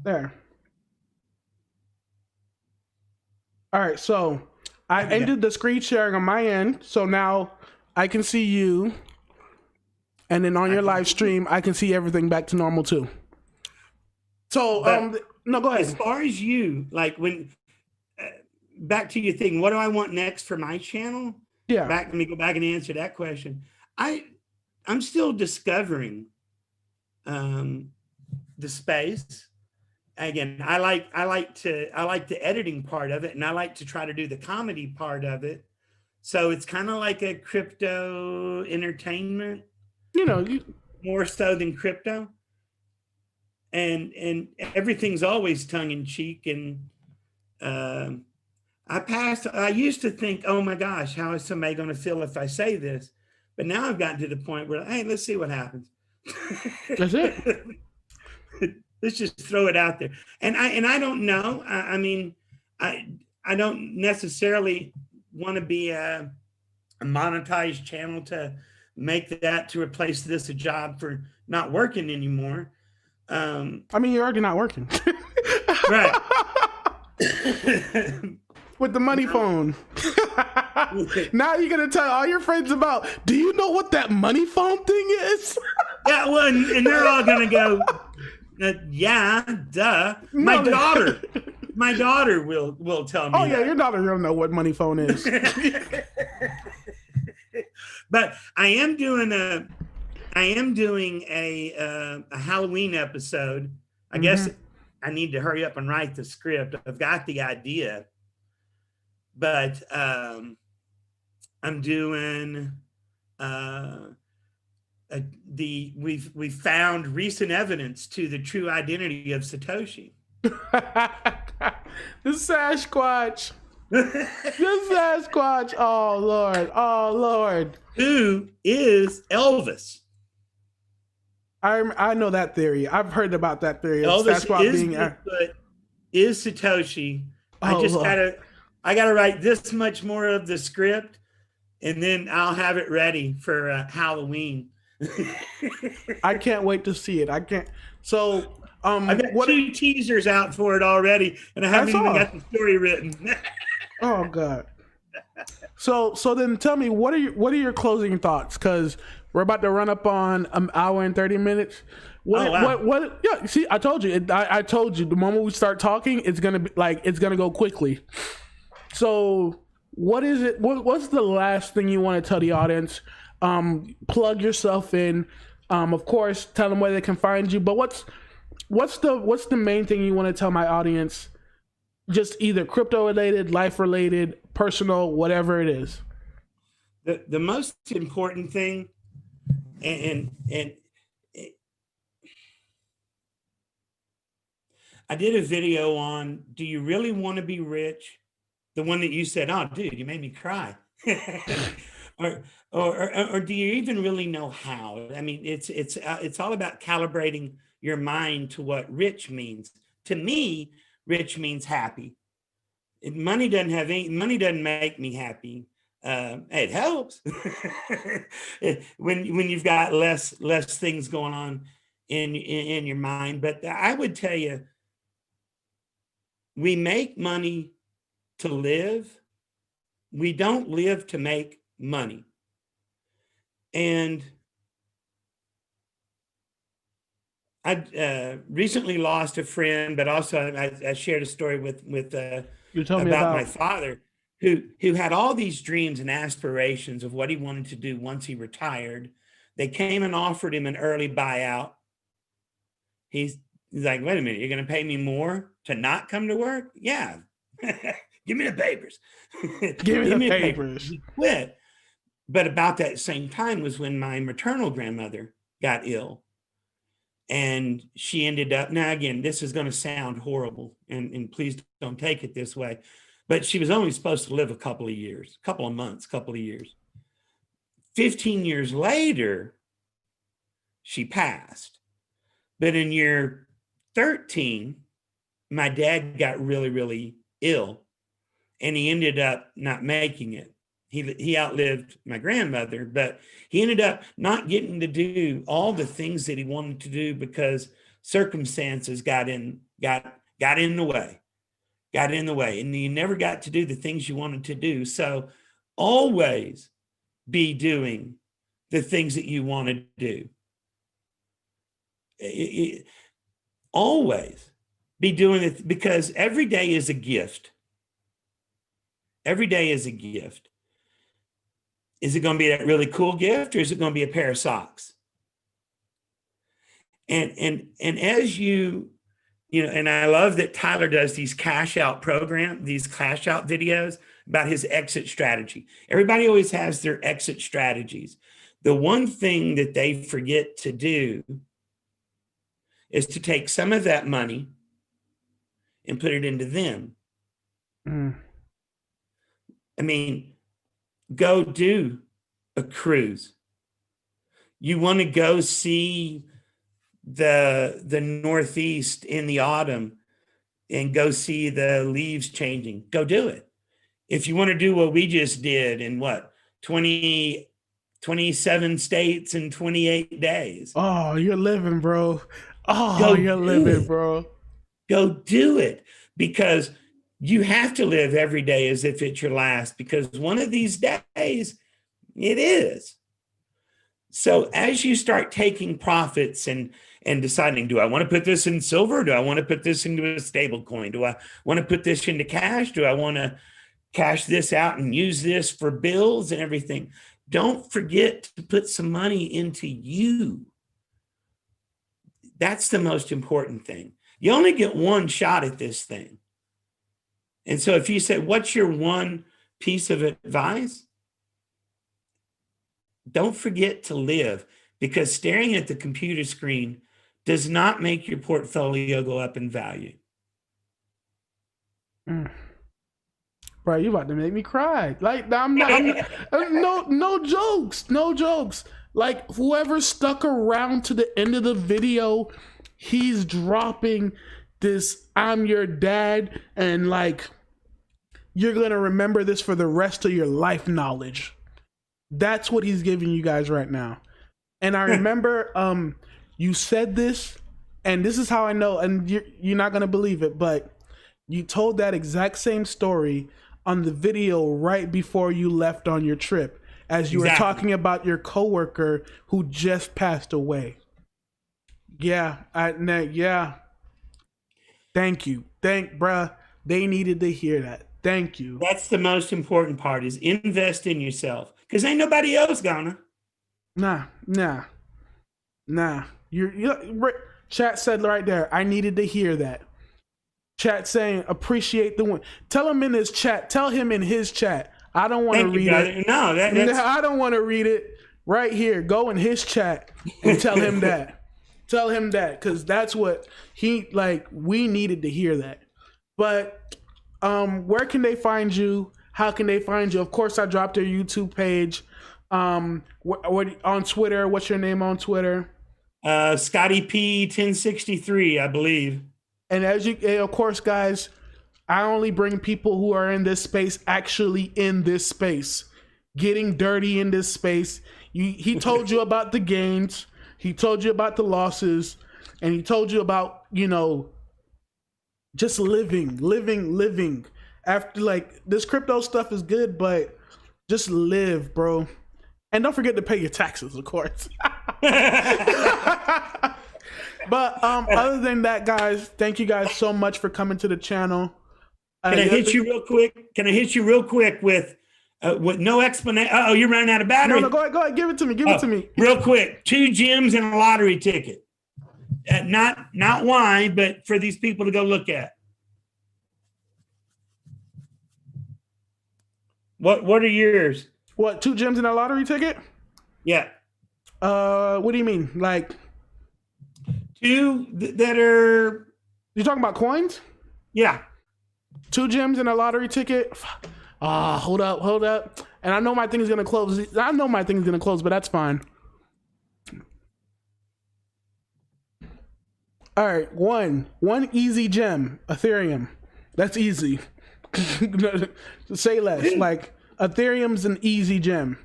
There. All right, so I ended the screen sharing on my end, so now I can see you, and then on your live stream, I can see everything back to normal too. So, no, go ahead. As far as you, like when, back to your thing, what do I want next for my channel? Yeah. Let me go back and answer that question. I'm still discovering the space. Again, I like the editing part of it, and I like to try to do the comedy part of it. So it's kind of like a crypto entertainment, more so than crypto. And everything's always tongue in cheek. And I used to think, oh my gosh, how is somebody going to feel if I say this? But now I've gotten to the point where, hey, let's see what happens. That's it. Let's just throw it out there. And I don't know. I mean, I don't necessarily want to be a monetized channel to make that to replace this a job for not working anymore. I mean, you're already not working. Right. With the money phone. Now you're going to tell all your friends about, do you know what that money phone thing is? Yeah, well, and they're all going to go, yeah, duh. My daughter will tell me. Oh yeah, your daughter will know what money phone is. But I am doing a Halloween episode. I guess I need to hurry up and write the script. I've got the idea, but I'm doing we found recent evidence to the true identity of Satoshi. The Sasquatch. The Sasquatch. Oh Lord. Oh Lord. Who is Elvis? I know that theory. I've heard about that theory. Elvis Sasquatch is Satoshi. Oh, I gotta write this much more of the script, and then I'll have it ready for Halloween. I can't wait to see it. I can't. So I've got what? 2 teasers out for it already, and I haven't even got the story written. Oh God. So then tell me, what are your closing thoughts? Because we're about to run up on an hour and 30 minutes. What? Yeah. See, I told you. I told you. The moment we start talking, it's gonna be it's gonna go quickly. So what is it? What's the last thing you want to tell the audience? Plug yourself in. Of course, tell them where they can find you. But what's the main thing you want to tell my audience? Just either crypto related, life related, personal, whatever it is. The most important thing, and I did a video on, do you really want to be rich? The one that you said, oh, dude, you made me cry. or do you even really know how? I mean, it's all about calibrating your mind to what rich means. To me, rich means happy. Money doesn't make me happy. It helps when you've got less things going on in your mind. But I would tell you, we make money to live. We don't live to make money. And I recently lost a friend, but also I shared a story with You told me about my father, who had all these dreams and aspirations of what he wanted to do once he retired. They came and offered him an early buyout. He's like, wait a minute, you're going to pay me more to not come to work? Yeah. Give me the papers. Give me the papers. He quit. But about that same time was when my maternal grandmother got ill. And she ended up, now again, this is going to sound horrible, and please don't take it this way, but she was only supposed to live a couple of years, couple of months, couple of years. 15 years later, she passed. But in year 13, my dad got really, really ill, and he ended up not making it. He outlived my grandmother, but he ended up not getting to do all the things that he wanted to do because circumstances got in the way, and you never got to do the things you wanted to do. So always be doing the things that you want to do. Always be doing it, because every day is a gift. Every day is a gift. Is it going to be that really cool gift, or is it going to be a pair of socks? And as you know, and I love that Tyler does these cash out videos about his exit strategy. Everybody always has their exit strategies. The one thing that they forget to do is to take some of that money and put it into them. I mean, go do a cruise. You want to go see the Northeast in the autumn and go see the leaves changing. Go do it. If you want to do what we just did in 27 states in 28 days. Oh, you're living, bro. Oh, you're living, bro. Go do it, because you have to live every day as if it's your last, because one of these days it is. So as you start taking profits and deciding, do I want to put this in silver? Do I want to put this into a stable coin? Do I want to put this into cash? Do I want to cash this out and use this for bills and everything? Don't forget to put some money into you. That's the most important thing. You only get one shot at this thing. And so if you said, what's your one piece of advice? Don't forget to live, because staring at the computer screen does not make your portfolio go up in value. Bro, you about to make me cry. Like, no jokes. Like, whoever stuck around to the end of the video, he's dropping this I'm your dad, and like, you're gonna remember this for the rest of your life knowledge. That's what he's giving you guys right now. And I remember you said this And this is how I know, and you're not gonna believe it, but you told that exact same story on the video right before you left on your trip, as you were talking about your coworker who just passed away. Yeah, yeah. Thank you, bruh. They needed to hear that. Thank you. That's the most important part, is invest in yourself, because ain't nobody else gonna. Nah. You're chat said right there, I needed to hear that. Chat saying appreciate the win. Tell him in his chat. Tell him in his chat. I don't want to read it. No, I don't want to read it. Right here. Go in his chat and tell him that. Tell him that, because that's what he like. We needed to hear that. But where can they find you? How can they find you? Of course, I dropped their YouTube page. What on Twitter? What's your name on Twitter? Scotty P 1063, I believe. And of course, guys, I only bring people who are in this space, actually in this space, getting dirty in this space. He told you about the gains, he told you about the losses, and he told you about, just living. After, like, this crypto stuff is good, but just live, bro. And don't forget to pay your taxes, of course. But other than that, guys, thank you guys so much for coming to the channel. Can I hit you real quick? Can I hit you real quick with no explanation? Oh, you're running out of battery. No, go ahead. Give it to me. Give it to me. Real quick. 2 gems and a lottery ticket. Not why, but for these people to go look at. What are yours? What, 2 gems and a lottery ticket? Yeah. What do you mean? Like 2 that are... You talking about coins? Yeah. 2 gems and a lottery ticket? Hold up. And I know my thing is going to close. But that's fine. All right. One easy gem, Ethereum. That's easy. Say less. Like, Ethereum's an easy gem.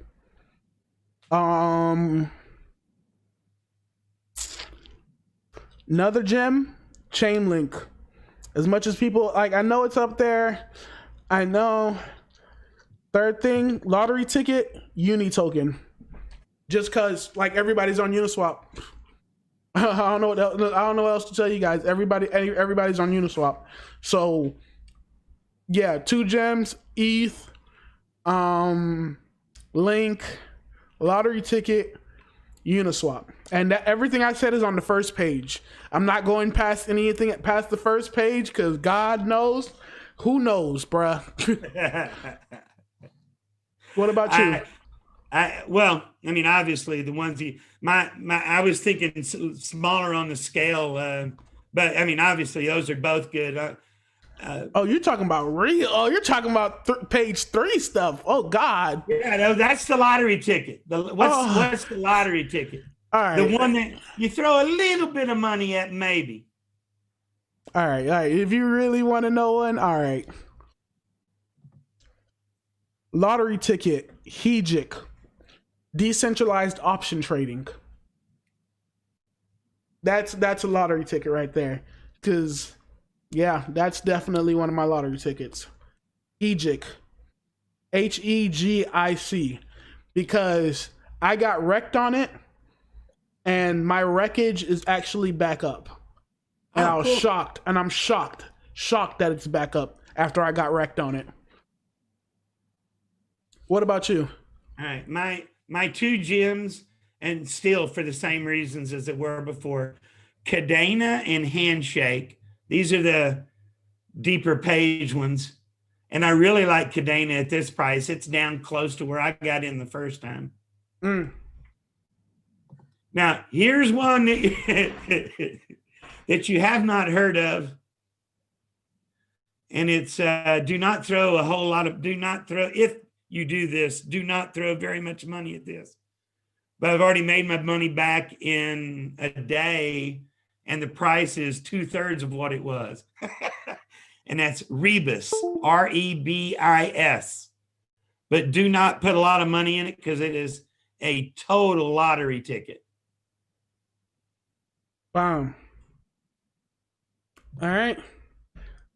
Another gem, Chainlink. As much as people like, I know it's up there. I know. Third thing, lottery ticket, Uni token. Just cause like everybody's on Uniswap. I don't know what else to tell you guys. Everybody's on Uniswap. So yeah, 2 gems, ETH, Link, lottery ticket, Uniswap. And everything I said is on the first page. I'm not going past anything past the first page, because God knows. Who knows, bruh? What about you? Well, I mean, obviously the ones I was thinking smaller on the scale, but I mean, obviously those are both good. You're talking about real. Oh, you're talking about page 3 stuff. Oh God. Yeah, no, that's the lottery ticket. What's the lottery ticket? All right. The one that you throw a little bit of money at, maybe. All right. If you really want to know one, all right. Lottery ticket, Hegic, decentralized option trading. That's a lottery ticket right there. Because, yeah, that's definitely one of my lottery tickets. Hegic, Hegic, because I got wrecked on it, and my wreckage is actually back up. And I was shocked, and I'm shocked that it's back up after I got wrecked on it. What about you? All right, my 2 gems, and still for the same reasons as it were before, Cadena and Handshake. These are the deeper page ones, and I really like Cadena at this price. It's down close to where I got in the first time. Now, here's one that, that you have not heard of, and it's do not throw if you do this, do not throw very much money at this. But I've already made my money back in a day, and the price is 2/3 of what it was. And that's Rebus, Rebis. But do not put a lot of money in it, because it is a total lottery ticket. Wow. All right.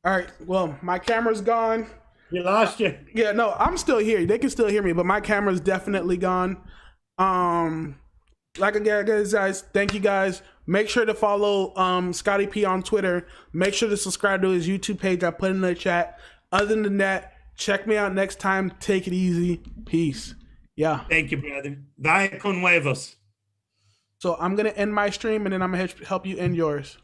All right. Well, my camera's gone. You lost you. Yeah, no, I'm still here. They can still hear me, but my camera's definitely gone. Like again, guys, thank you guys. Make sure to follow Scotty P on Twitter. Make sure to subscribe to his YouTube page. I put in the chat. Other than that, check me out next time. Take it easy. Peace. Yeah. Thank you, brother. Bye con huevos. So I'm gonna end my stream and then I'm gonna help you end yours.